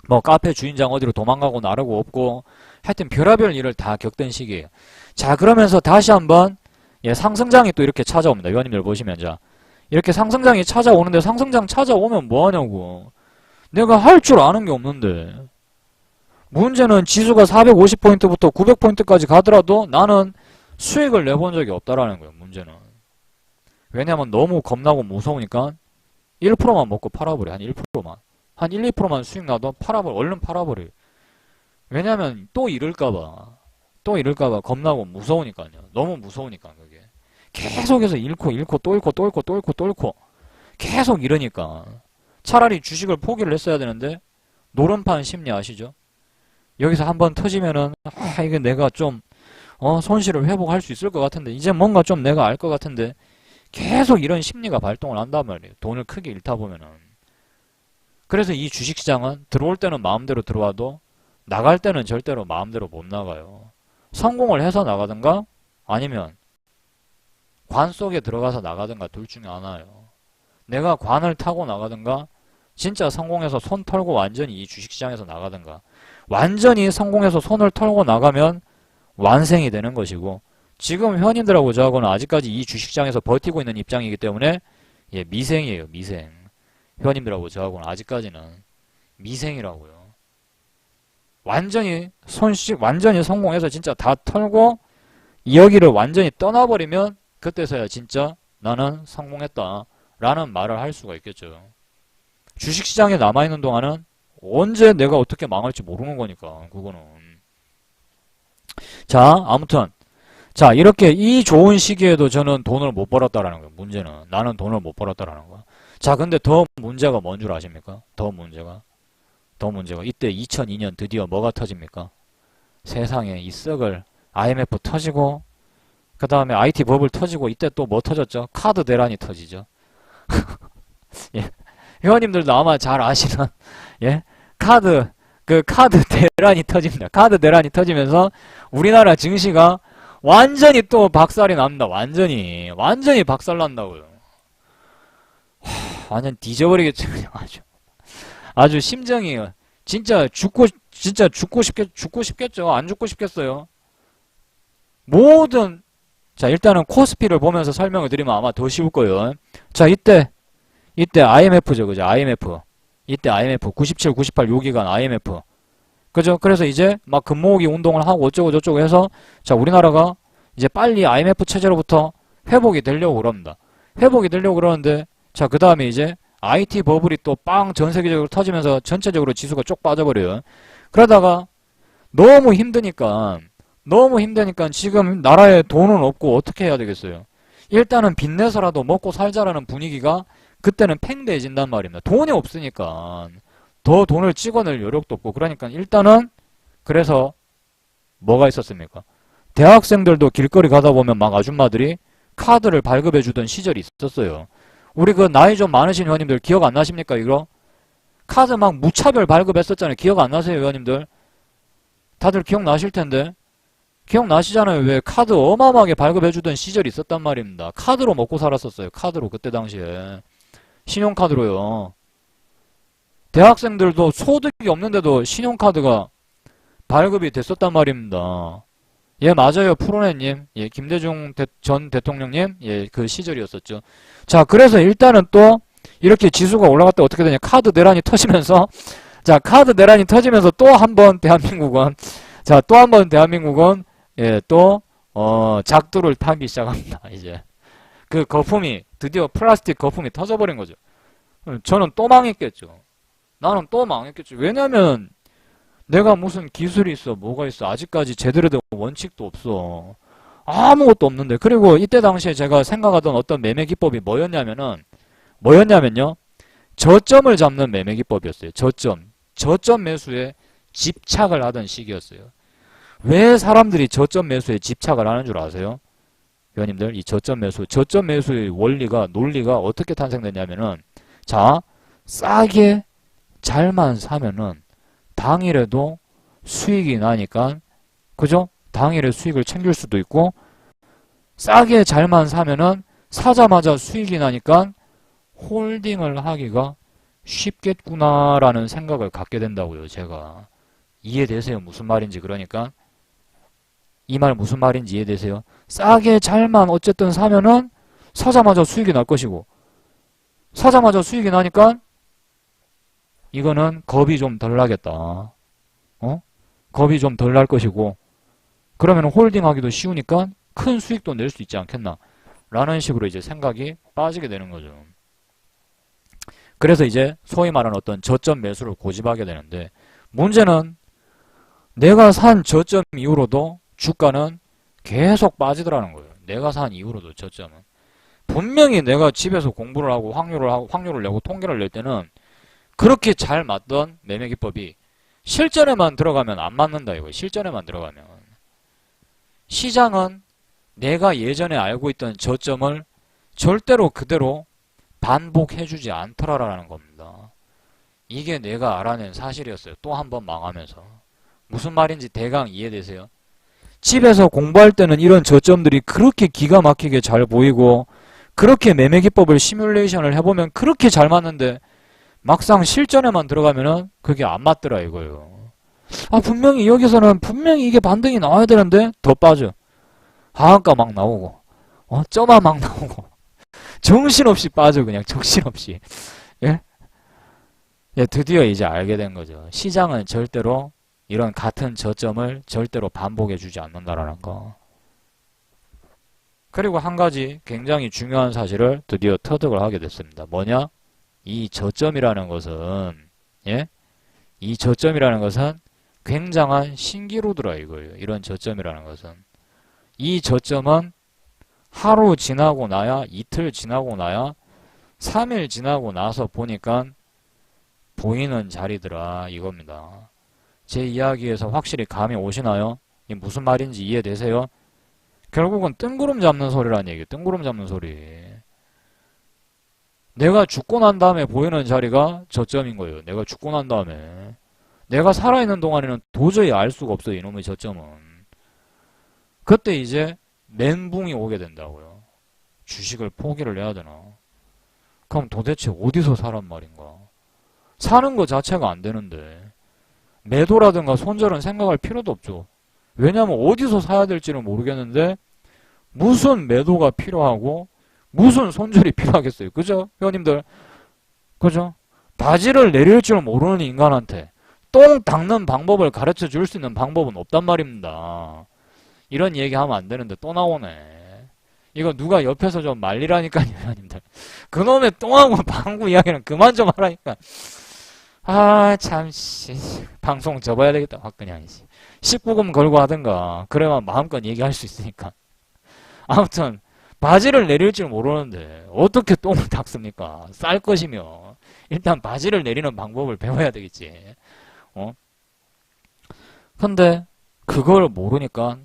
[SPEAKER 1] 뭐 카페 주인장 어디로 도망가고 나르고 없고 하여튼 별의별 일을 다 겪던 시기예요. 자 그러면서 다시 한번 상승장이 또 이렇게 찾아옵니다. 위원님들 보시면 자 이렇게 상승장이 찾아오는데 상승장 찾아오면 뭐하냐고. 내가 할 줄 아는 게 없는데 문제는 지수가 450포인트부터 900포인트까지 가더라도 나는 수익을 내본 적이 없다라는 거예요. 문제는. 왜냐면 너무 겁나고 무서우니까 1%만 먹고 팔아버려. 한 1%만. 한 1, 2%만 수익 나도 얼른 팔아버려. 왜냐면 또 이럴까봐 겁나고 무서우니까요. 너무 무서우니까 그게. 계속해서 잃고 또 잃고 계속 이러니까 차라리 주식을 포기를 했어야 되는데 노름판 심리 아시죠? 여기서 한번 터지면은 이게 내가 좀 손실을 회복할 수 있을 것 같은데 이제 뭔가 좀 내가 알 것 같은데 계속 이런 심리가 발동을 한단 말이에요. 돈을 크게 잃다 보면은. 그래서 이 주식시장은 들어올 때는 마음대로 들어와도 나갈 때는 절대로 마음대로 못 나가요. 성공을 해서 나가든가 아니면 관 속에 들어가서 나가든가 둘 중에 하나예요. 내가 관을 타고 나가든가 진짜 성공해서 손 털고 완전히 이 주식시장에서 나가든가. 완전히 성공해서 손을 털고 나가면 완생이 되는 것이고 지금 회원님들하고 저하고는 아직까지 이 주식시장에서 버티고 있는 입장이기 때문에 미생이에요. 미생. 회원님들하고 저하고는 아직까지는 미생이라고요. 완전히 성공해서 진짜 다 털고 여기를 완전히 떠나버리면 그때서야 진짜 나는 성공했다 라는 말을 할 수가 있겠죠. 주식시장에 남아있는 동안은 언제 내가 어떻게 망할지 모르는 거니까 그거는. 자 아무튼 자 이렇게 이 좋은 시기에도 저는 돈을 못 벌었다라는 거예요. 문제는 나는 돈을 못 벌었다라는 거야. 자 근데 더 문제가 뭔 줄 아십니까? 더 문제가 이때 2002년 드디어 뭐가 터집니까? 세상에 이 썩을 IMF 터지고 그 다음에 IT 버블 터지고 이때 또 뭐 터졌죠? 카드 대란이 터지죠. 예. 회원님들도 아마 잘 아시는 카드 대란이 터집니다. 카드 대란이 터지면서 우리나라 증시가 완전히 또 박살이 납니다. 완전히 박살난다고요. 완전 뒤져버리겠죠. 그냥 아주 심정이 진짜 죽고 싶겠죠. 안 죽고 싶겠어요. 모든 자 일단은 코스피를 보면서 설명을 드리면 아마 더 쉬울 거예요. 자 이때 IMF죠, 그죠? IMF 이때 IMF 97, 98 요 기간 IMF 그죠? 그래서 이제 막 금모으기 운동을 하고 어쩌고 저쩌고 해서 자 우리나라가 이제 빨리 IMF 체제로부터 회복이 되려고 그럽니다. 회복이 되려고 그러는데 자 그 다음에 이제 IT 버블이 또 빵 전 세계적으로 터지면서 전체적으로 지수가 쪽 빠져버려요. 그러다가 너무 힘드니까 지금 나라에 돈은 없고 어떻게 해야 되겠어요? 일단은 빚내서라도 먹고 살자라는 분위기가 그때는 팽배해진단 말입니다. 돈이 없으니까 더 돈을 찍어낼 여력도 없고 그러니까 일단은 그래서 뭐가 있었습니까? 대학생들도 길거리 가다 보면 막 아줌마들이 카드를 발급해주던 시절이 있었어요. 우리 그 나이 좀 많으신 의원님들 기억 안 나십니까 이거? 카드 막 무차별 발급했었잖아요. 기억 안 나세요 의원님들? 다들 기억나실 텐데 기억나시잖아요. 왜 카드 어마어마하게 발급해주던 시절이 있었단 말입니다. 카드로 먹고 살았었어요. 카드로 그때 당시에 신용카드로요. 대학생들도 소득이 없는데도 신용카드가 발급이 됐었단 말입니다. 예, 맞아요. 프로네님. 예, 김대중 전 대통령님. 예, 그 시절이었었죠. 자, 그래서 일단은 또 이렇게 지수가 올라갔다 어떻게 되냐. 카드 내란이 터지면서 자, 카드 내란이 터지면서 또 한 번 대한민국은 예, 또 작두를 타기 시작합니다. 이제 그 거품이 드디어 플라스틱 거품이 터져버린 거죠. 저는 또 망했겠죠. 나는 또 망했겠죠. 왜냐면 내가 무슨 기술이 있어, 뭐가 있어. 아직까지 제대로 된 원칙도 없어. 아무것도 없는데. 그리고 이때 당시에 제가 생각하던 어떤 매매 기법이 뭐였냐면요. 저점을 잡는 매매 기법이었어요. 저점 매수에 집착을 하던 시기였어요. 왜 사람들이 저점 매수에 집착을 하는 줄 아세요? 위원님들, 이 저점 매수의 논리가 어떻게 탄생됐냐면은, 자, 싸게 잘만 사면은, 당일에도 수익이 나니까, 그죠? 당일에 수익을 챙길 수도 있고, 싸게 잘만 사면은, 사자마자 수익이 나니까, 홀딩을 하기가 쉽겠구나라는 생각을 갖게 된다고요, 제가. 이해되세요? 무슨 말인지. 그러니까 이 말 무슨 말인지 이해되세요? 싸게 잘만 어쨌든 사면은 사자마자 수익이 날 것이고 사자마자 수익이 나니까 이거는 겁이 좀 덜 나겠다. 겁이 좀 덜 날 것이고 그러면 홀딩하기도 쉬우니까 큰 수익도 낼 수 있지 않겠나 라는 식으로 이제 생각이 빠지게 되는 거죠. 그래서 이제 소위 말하는 어떤 저점 매수를 고집하게 되는데 문제는 내가 산 저점 이후로도 주가는 계속 빠지더라는 거예요. 내가 산 이후로도 저점은. 분명히 내가 집에서 공부를 하고 확률을 내고 통계를 낼 때는 그렇게 잘 맞던 매매 기법이 실전에만 들어가면 안 맞는다 이거예요. 실전에만 들어가면. 시장은 내가 예전에 알고 있던 저점을 절대로 그대로 반복해주지 않더라라는 겁니다. 이게 내가 알아낸 사실이었어요. 또 한 번 망하면서. 무슨 말인지 대강 이해되세요? 집에서 공부할 때는 이런 저점들이 그렇게 기가 막히게 잘 보이고 그렇게 매매 기법을 시뮬레이션을 해보면 그렇게 잘 맞는데 막상 실전에만 들어가면은 그게 안 맞더라 이거예요. 분명히 여기서는 분명히 이게 반등이 나와야 되는데 더 빠져. 하한가 막 나오고 쩌마 막 나오고 정신없이 빠져 그냥 정신없이. 예? 예, 드디어 이제 알게 된 거죠. 시장은 절대로 이런 같은 저점을 절대로 반복해주지 않는다라는 거. 그리고 한 가지 굉장히 중요한 사실을 드디어 터득을 하게 됐습니다. 뭐냐? 이 저점이라는 것은 이 저점이라는 것은 굉장한 신기루더라 이거예요. 이런 저점이라는 것은. 이 저점은 하루 지나고 나야 이틀 지나고 나야 3일 지나고 나서 보니까 보이는 자리더라 이겁니다. 제 이야기에서 확실히 감이 오시나요? 이게 무슨 말인지 이해되세요? 결국은 뜬구름 잡는 소리라는 얘기예요. 뜬구름 잡는 소리. 내가 죽고 난 다음에 보이는 자리가 저점인 거예요. 내가 죽고 난 다음에. 내가 살아있는 동안에는 도저히 알 수가 없어요. 이놈의 저점은. 그때 이제 멘붕이 오게 된다고요. 주식을 포기를 해야 되나. 그럼 도대체 어디서 사란 말인가? 사는 거 자체가 안 되는데 매도라든가 손절은 생각할 필요도 없죠. 왜냐하면 어디서 사야 될지는 모르겠는데 무슨 매도가 필요하고 무슨 손절이 필요하겠어요. 그죠? 회원님들. 그죠? 바지를 내릴 줄 모르는 인간한테 똥 닦는 방법을 가르쳐 줄 수 있는 방법은 없단 말입니다. 이런 얘기하면 안 되는데 또 나오네. 이거 누가 옆에서 좀 말리라니까요, 회원님들. 그놈의 똥하고 방구 이야기는 그만 좀 하라니까. 아, 참, 방송 접어야 되겠다, 확 그냥. 19금 걸고 하든가. 그래야 마음껏 얘기할 수 있으니까. 아무튼, 바지를 내릴 줄 모르는데, 어떻게 똥을 닦습니까? 쌀 것이며. 일단 바지를 내리는 방법을 배워야 되겠지. 근데, 그걸 모르니까,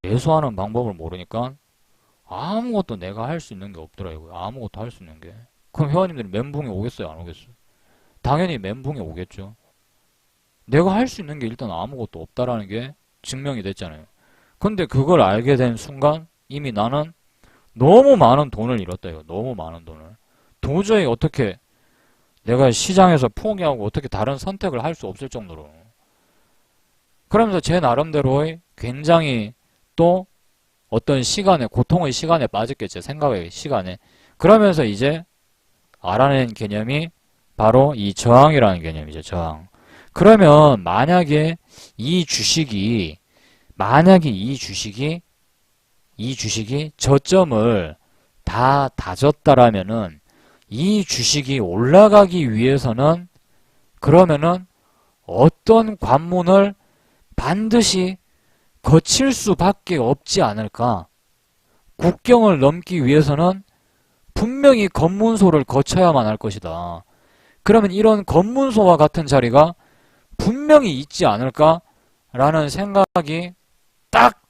[SPEAKER 1] 매수하는 방법을 모르니까, 아무것도 내가 할 수 있는 게 없더라고요. 아무것도 할 수 있는 게. 그럼 회원님들이 멘붕이 오겠어요? 안 오겠어요? 당연히 멘붕이 오겠죠. 내가 할 수 있는 게 일단 아무것도 없다라는 게 증명이 됐잖아요. 근데 그걸 알게 된 순간 이미 나는 너무 많은 돈을 잃었다. 이거. 너무 많은 돈을. 도저히 어떻게 내가 시장에서 포기하고 어떻게 다른 선택을 할 수 없을 정도로. 그러면서 제 나름대로의 굉장히 또 어떤 시간에, 고통의 시간에 빠졌겠죠. 생각의 시간에. 그러면서 이제 알아낸 개념이 바로 이 저항이라는 개념이죠. 저항. 그러면 만약에 이 주식이 저점을 다 다졌다라면은 이 주식이 올라가기 위해서는 그러면은 어떤 관문을 반드시 거칠 수밖에 없지 않을까? 국경을 넘기 위해서는 분명히 검문소를 거쳐야만 할 것이다. 그러면 이런 검문소와 같은 자리가 분명히 있지 않을까라는 생각이 딱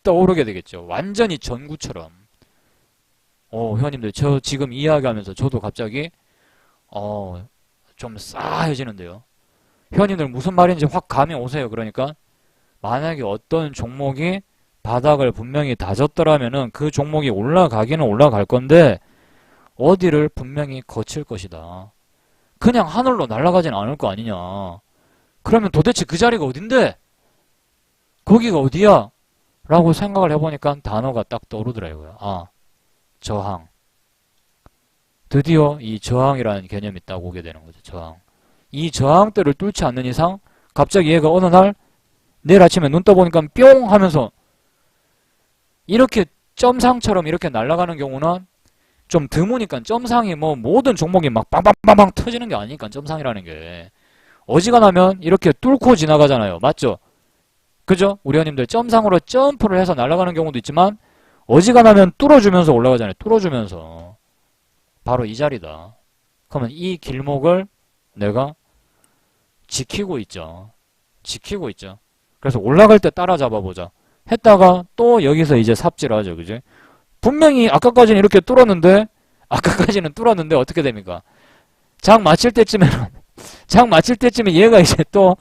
[SPEAKER 1] 떠오르게 되겠죠. 완전히 전구처럼. 회원님들, 저 지금 이야기하면서 저도 갑자기 좀 싸해지는데요. 회원님들 무슨 말인지 확 감이 오세요. 그러니까 만약에 어떤 종목이 바닥을 분명히 다졌더라면은 그 종목이 올라가기는 올라갈 건데 어디를 분명히 거칠 것이다. 그냥 하늘로 날아가진 않을 거 아니냐. 그러면 도대체 그 자리가 어딘데? 거기가 어디야? 라고 생각을 해보니까 단어가 딱 떠오르더라고요. 아, 저항. 드디어 이 저항이라는 개념이 딱 오게 되는 거죠. 저항. 이 저항대를 뚫지 않는 이상 갑자기 얘가 어느 날 내일 아침에 눈 떠보니까 뿅 하면서 이렇게 점상처럼 이렇게 날아가는 경우는 좀 드무니까 점상이 뭐 모든 종목이 막 빵빵빵빵 터지는 게 아니니까 점상이라는 게 어지간하면 이렇게 뚫고 지나가잖아요. 맞죠? 그죠? 우리 회원님들 점상으로 점프를 해서 날아가는 경우도 있지만 어지간하면 뚫어주면서 올라가잖아요. 뚫어주면서 바로 이 자리다. 그러면 이 길목을 내가 지키고 있죠. 지키고 있죠. 그래서 올라갈 때 따라잡아보자 했다가 또 여기서 이제 삽질하죠. 그지? 분명히 아까까지는 이렇게 뚫었는데 어떻게 됩니까? 장 마칠 때쯤에 얘가 이제 또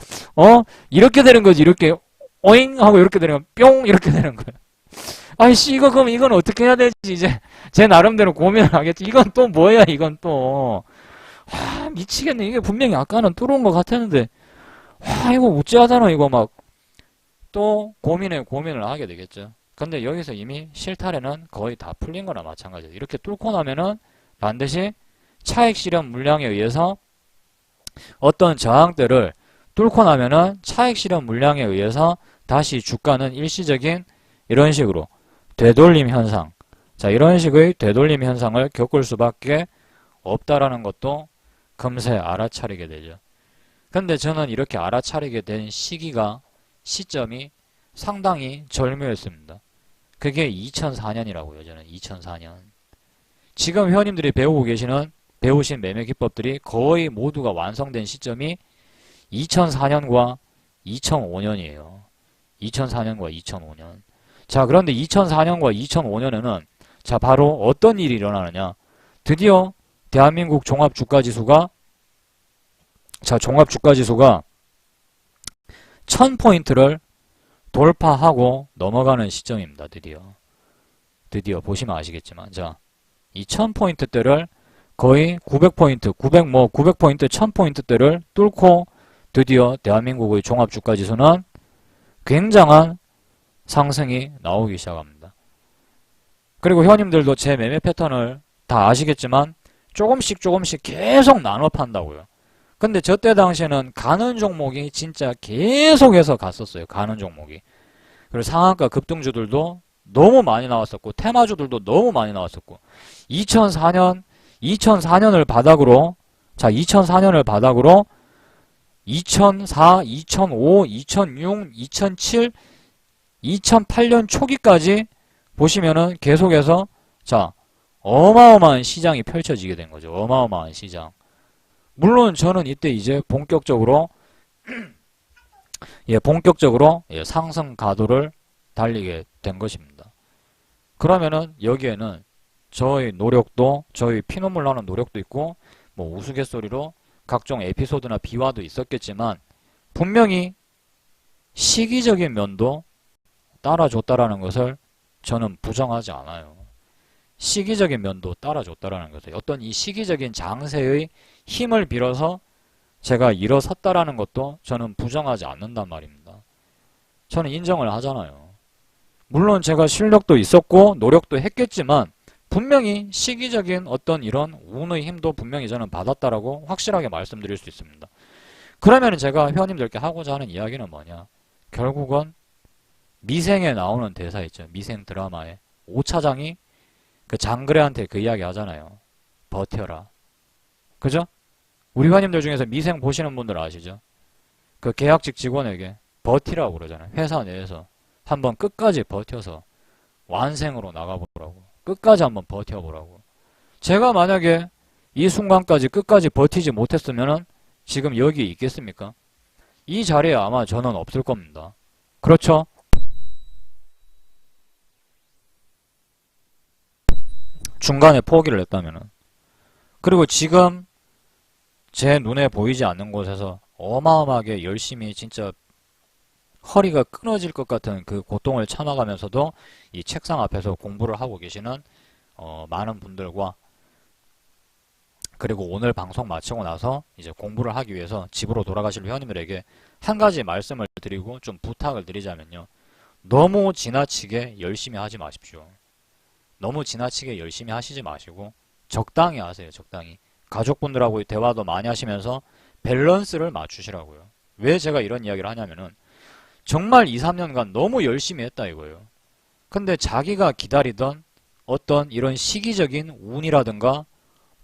[SPEAKER 1] 이렇게 되는 거지. 이렇게 오잉 하고 이렇게 되는 거 뿅 이렇게 되는 거야. 아이씨 그럼 이건 어떻게 해야 되지? 이제 제 나름대로 고민을 하겠지. 이건 또 뭐야? 이건 또 미치겠네. 이게 분명히 아까는 뚫은 것 같았는데 이거 우째하잖아. 이거 막 또 고민을 하게 되겠죠. 근데 여기서 이미 실타래는 거의 다 풀린 거나 마찬가지예요. 이렇게 뚫고 나면은 반드시 차익 실현 물량에 의해서 어떤 저항대를 뚫고 나면은 차익 실현 물량에 의해서 다시 주가는 일시적인 이런 식으로 되돌림 현상. 자, 이런 식의 되돌림 현상을 겪을 수밖에 없다라는 것도 금세 알아차리게 되죠. 근데 저는 이렇게 알아차리게 된 시점이 상당히 절묘했습니다. 그게 2004년이라고요. 저는 2004년. 지금 회원님들이 배우신 매매 기법들이 거의 모두가 완성된 시점이 2004년과 2005년이에요. 2004년과 2005년. 자, 그런데 2004년과 2005년에는 자, 바로 어떤 일이 일어나느냐. 드디어 대한민국 종합주가지수가 1000포인트를 돌파하고 넘어가는 시점입니다. 드디어 보시면 아시겠지만 자, 이 1000포인트대를 거의 900포인트, 900포인트, 1000포인트대를 뚫고 드디어 대한민국의 종합주가지수는 굉장한 상승이 나오기 시작합니다. 그리고 회원님들도 제 매매 패턴을 다 아시겠지만 조금씩 계속 나눠 판다고요. 근데 저 때 당시에는 가는 종목이 진짜 계속해서 갔었어요. 가는 종목이. 그리고 상한가 급등주들도 너무 많이 나왔었고 테마주들도 너무 많이 나왔었고 2004년을 바닥으로 2004, 2005, 2006, 2007, 2008년 초기까지 보시면은 계속해서 어마어마한 시장이 펼쳐지게 된 거죠. 어마어마한 시장. 물론 저는 이때 이제 본격적으로 상승 가도를 달리게 된 것입니다. 그러면은 여기에는 저의 노력도, 저의 피눈물 나는 노력도 있고 뭐 우스갯소리로 각종 에피소드나 비화도 있었겠지만 분명히 시기적인 면도 따라줬다라는 것을 저는 부정하지 않아요. 시기적인 면도 따라줬다라는 것을, 어떤 이 시기적인 장세의 힘을 빌어서 제가 일어섰다라는 것도 저는 부정하지 않는단 말입니다. 저는 인정을 하잖아요. 물론 제가 실력도 있었고 노력도 했겠지만 분명히 시기적인 어떤 이런 운의 힘도 분명히 저는 받았다라고 확실하게 말씀드릴 수 있습니다. 그러면 제가 회원님들께 하고자 하는 이야기는 뭐냐? 결국은 미생에 나오는 대사 있죠. 미생 드라마에 5차장이 그 장그래한테 그 이야기 하잖아요. 버텨라. 그죠? 우리 회원님들 중에서 미생 보시는 분들 아시죠? 그 계약직 직원에게 버티라고 그러잖아요. 회사 내에서 한번 끝까지 버텨서 완생으로 나가보라고. 끝까지 한번 버텨보라고. 제가 만약에 이 순간까지 끝까지 버티지 못했으면은 지금 여기 있겠습니까? 이 자리에 아마 저는 없을 겁니다. 그렇죠? 중간에 포기를 했다면은. 그리고 지금 제 눈에 보이지 않는 곳에서 어마어마하게 열심히 진짜 허리가 끊어질 것 같은 그 고통을 참아가면서도 이 책상 앞에서 공부를 하고 계시는 많은 분들과, 그리고 오늘 방송 마치고 나서 이제 공부를 하기 위해서 집으로 돌아가실 회원님들에게 한 가지 말씀을 드리고 좀 부탁을 드리자면요. 너무 지나치게 열심히 하지 마십시오. 너무 지나치게 열심히 하시지 마시고 적당히 하세요. 적당히. 가족분들하고 대화도 많이 하시면서 밸런스를 맞추시라고요. 왜 제가 이런 이야기를 하냐면은 정말 2, 3년간 너무 열심히 했다 이거예요. 근데 자기가 기다리던 어떤 이런 시기적인 운이라든가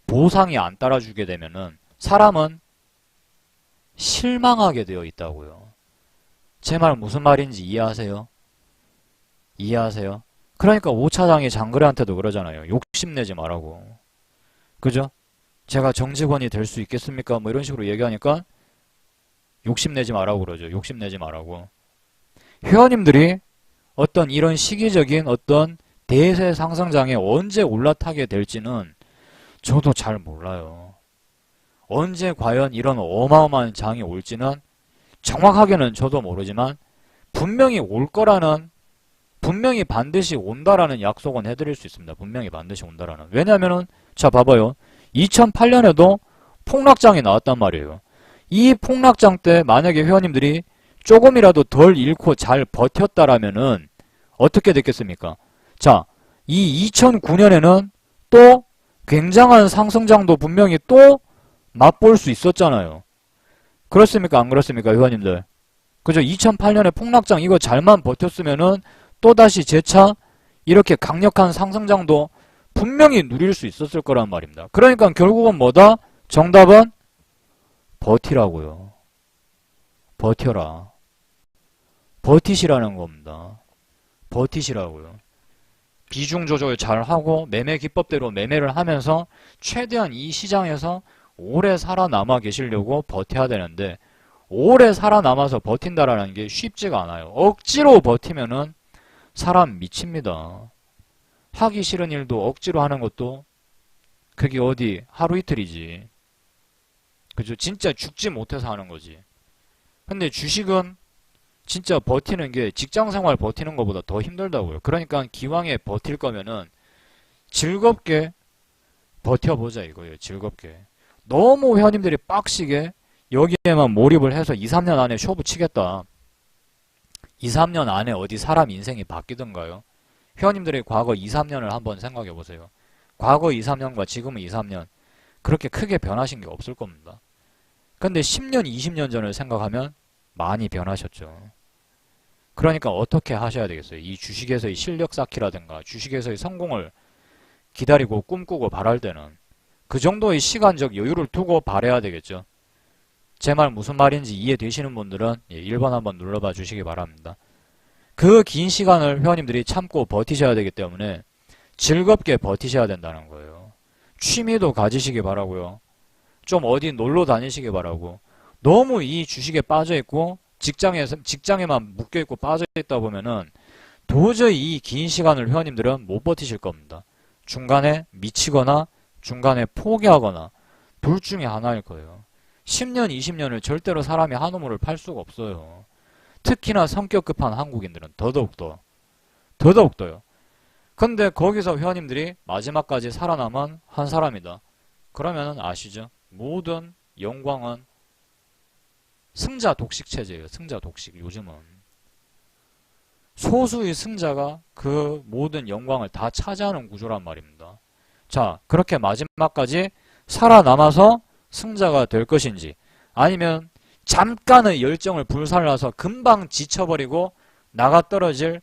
[SPEAKER 1] 보상이 안 따라주게 되면은 사람은 실망하게 되어 있다고요. 제 말 무슨 말인지 이해하세요? 이해하세요? 그러니까 5차장이 장그래한테도 그러잖아요. 욕심내지 말라고. 그죠? 제가 정직원이 될 수 있겠습니까? 뭐 이런 식으로 얘기하니까 욕심내지 말라고 그러죠. 욕심내지 말라고. 회원님들이 어떤 이런 시기적인 어떤 대세 상승장에 언제 올라타게 될지는 저도 잘 몰라요. 언제 과연 이런 어마어마한 장이 올지는 정확하게는 저도 모르지만 분명히 올 거라는, 분명히 반드시 온다라는 약속은 해드릴 수 있습니다. 분명히 반드시 온다라는. 왜냐면은 자 봐봐요. 2008년에도 폭락장이 나왔단 말이에요. 이 폭락장 때 만약에 회원님들이 조금이라도 덜 잃고 잘 버텼다라면은 어떻게 됐겠습니까? 자, 이 2009년에는 또 굉장한 상승장도 분명히 또 맛볼 수 있었잖아요. 그렇습니까? 안 그렇습니까? 회원님들. 그죠? 2008년에 폭락장 이거 잘만 버텼으면은 또다시 재차 이렇게 강력한 상승장도 분명히 누릴 수 있었을 거란 말입니다. 그러니까 결국은 뭐다? 정답은 버티라고요. 버텨라. 버티시라는 겁니다. 버티시라고요. 비중 조절 잘하고 매매 기법대로 매매를 하면서 최대한 이 시장에서 오래 살아남아 계시려고 버텨야 되는데 오래 살아남아서 버틴다라는 게 쉽지가 않아요. 억지로 버티면은 사람 미칩니다. 하기 싫은 일도 억지로 하는 것도 그게 어디 하루 이틀이지. 그죠? 진짜 죽지 못해서 하는 거지. 근데 주식은 진짜 버티는 게 직장생활 버티는 것보다 더 힘들다고요. 그러니까 기왕에 버틸 거면은 즐겁게 버텨보자 이거예요. 즐겁게. 너무 회원님들이 빡시게 여기에만 몰입을 해서 2, 3년 안에 쇼부 치겠다. 2, 3년 안에 어디 사람 인생이 바뀌던가요? 회원님들의 과거 2, 3년을 한번 생각해 보세요. 과거 2, 3년과 지금은 2, 3년 그렇게 크게 변하신 게 없을 겁니다. 근데 10년, 20년 전을 생각하면 많이 변하셨죠. 그러니까 어떻게 하셔야 되겠어요? 이 주식에서의 실력 쌓기라든가 주식에서의 성공을 기다리고 꿈꾸고 바랄 때는 그 정도의 시간적 여유를 두고 바라야 되겠죠. 제 말 무슨 말인지 이해되시는 분들은 1번 한번 눌러봐 주시기 바랍니다. 그 긴 시간을 회원님들이 참고 버티셔야 되기 때문에 즐겁게 버티셔야 된다는 거예요. 취미도 가지시기 바라고요. 좀 어디 놀러 다니시기 바라고. 너무 이 주식에 빠져있고 직장에만 묶여있고 빠져있다 보면은 도저히 이 긴 시간을 회원님들은 못 버티실 겁니다. 중간에 미치거나 중간에 포기하거나 둘 중에 하나일 거예요. 10년, 20년을 절대로 사람이 한 우물을 팔 수가 없어요. 특히나 성격 급한 한국인들은 더더욱더요. 근데 거기서 회원님들이 마지막까지 살아남은 한 사람이다. 그러면은 아시죠? 모든 영광은 승자 독식 체제예요. 승자 독식. 요즘은 소수의 승자가 그 모든 영광을 다 차지하는 구조란 말입니다. 자, 그렇게 마지막까지 살아남아서 승자가 될 것인지 아니면 잠깐의 열정을 불살라서 금방 지쳐버리고 나가떨어질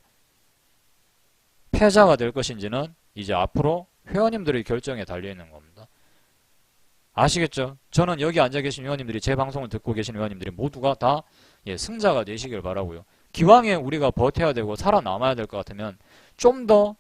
[SPEAKER 1] 패자가 될 것인지는 이제 앞으로 회원님들의 결정에 달려있는 겁니다. 아시겠죠? 저는 여기 앉아 계신 회원님들이 제 방송을 듣고 계신 회원님들이 모두가 다 승자가 되시길 바라고요. 기왕에 우리가 버텨야 되고 살아남아야 될 것 같으면 좀 더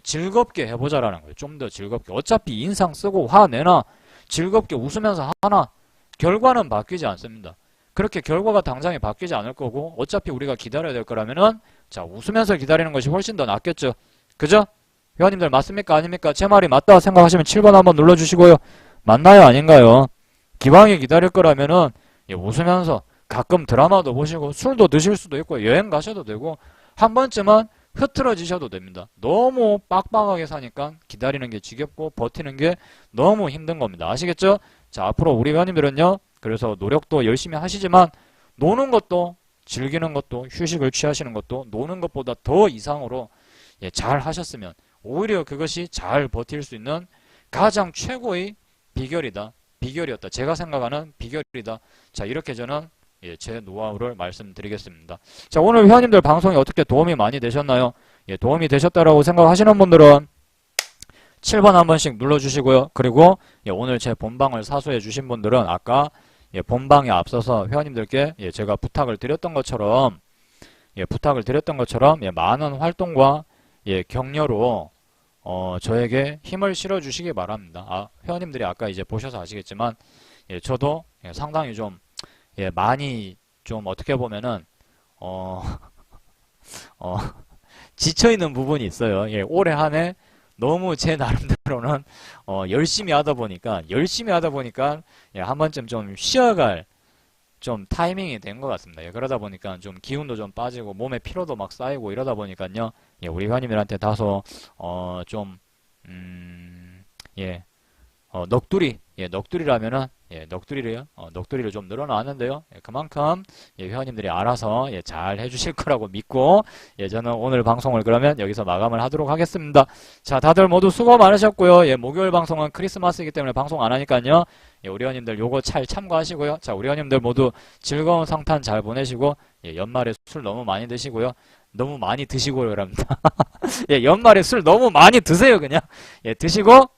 [SPEAKER 1] 즐겁게 해보자라는 거예요. 좀 더 즐겁게. 어차피 인상 쓰고 화내나 즐겁게 웃으면서 하나 결과는 바뀌지 않습니다. 그렇게 결과가 당장에 바뀌지 않을 거고 어차피 우리가 기다려야 될 거라면은 자 웃으면서 기다리는 것이 훨씬 더 낫겠죠. 그죠? 회원님들 맞습니까? 아닙니까? 제 말이 맞다 생각하시면 7번 한번 눌러주시고요. 맞나요? 아닌가요? 기왕에 기다릴 거라면은 웃으면서 가끔 드라마도 보시고 술도 드실 수도 있고 여행 가셔도 되고 한 번쯤은 흐트러지셔도 됩니다. 너무 빡빡하게 사니까 기다리는 게 지겹고 버티는 게 너무 힘든 겁니다. 아시겠죠? 자, 앞으로 우리 회원님들은요. 그래서 노력도 열심히 하시지만 노는 것도 즐기는 것도 휴식을 취하시는 것도 노는 것보다 더 이상으로 잘 하셨으면 오히려 그것이 잘 버틸 수 있는 가장 최고의 비결이었다. 제가 생각하는 비결이다. 자, 이렇게 저는 제 노하우를 말씀드리겠습니다. 자, 오늘 회원님들 방송이 어떻게 도움이 많이 되셨나요? 도움이 되셨다라고 생각하시는 분들은 7번 한 번씩 눌러주시고요. 그리고 오늘 제 본방을 사수해 주신 분들은 아까 본방에 앞서서 회원님들께 제가 부탁을 드렸던 것처럼 많은 활동과 격려로 저에게 힘을 실어주시기 바랍니다. 회원님들이 아까 이제 보셔서 아시겠지만 저도 상당히 좀 많이 좀 어떻게 보면은 지쳐있는 부분이 있어요. 올해 한 해 너무 제 나름대로는 열심히 하다 보니까 한 번쯤 좀 쉬어갈 좀 타이밍이 된 것 같습니다. 그러다 보니까 좀 기운도 좀 빠지고 몸에 피로도 막 쌓이고 이러다 보니까요. 우리 회원님들한테 다소 넋두리라면은 넋두리를 좀 늘어놨는데요. 그만큼 회원님들이 알아서 잘 해주실 거라고 믿고 저는 오늘 방송을 그러면 여기서 마감을 하도록 하겠습니다. 자, 다들 모두 수고 많으셨고요. 목요일 방송은 크리스마스이기 때문에 방송 안 하니까요. 우리 회원님들 요거 잘 참고하시고요. 자, 우리 회원님들 모두 즐거운 성탄 잘 보내시고 연말에 술 너무 많이 드시고요. 너무 많이 드시고요, 여러분들. 연말에 술 너무 많이 드세요, 그냥. 드시고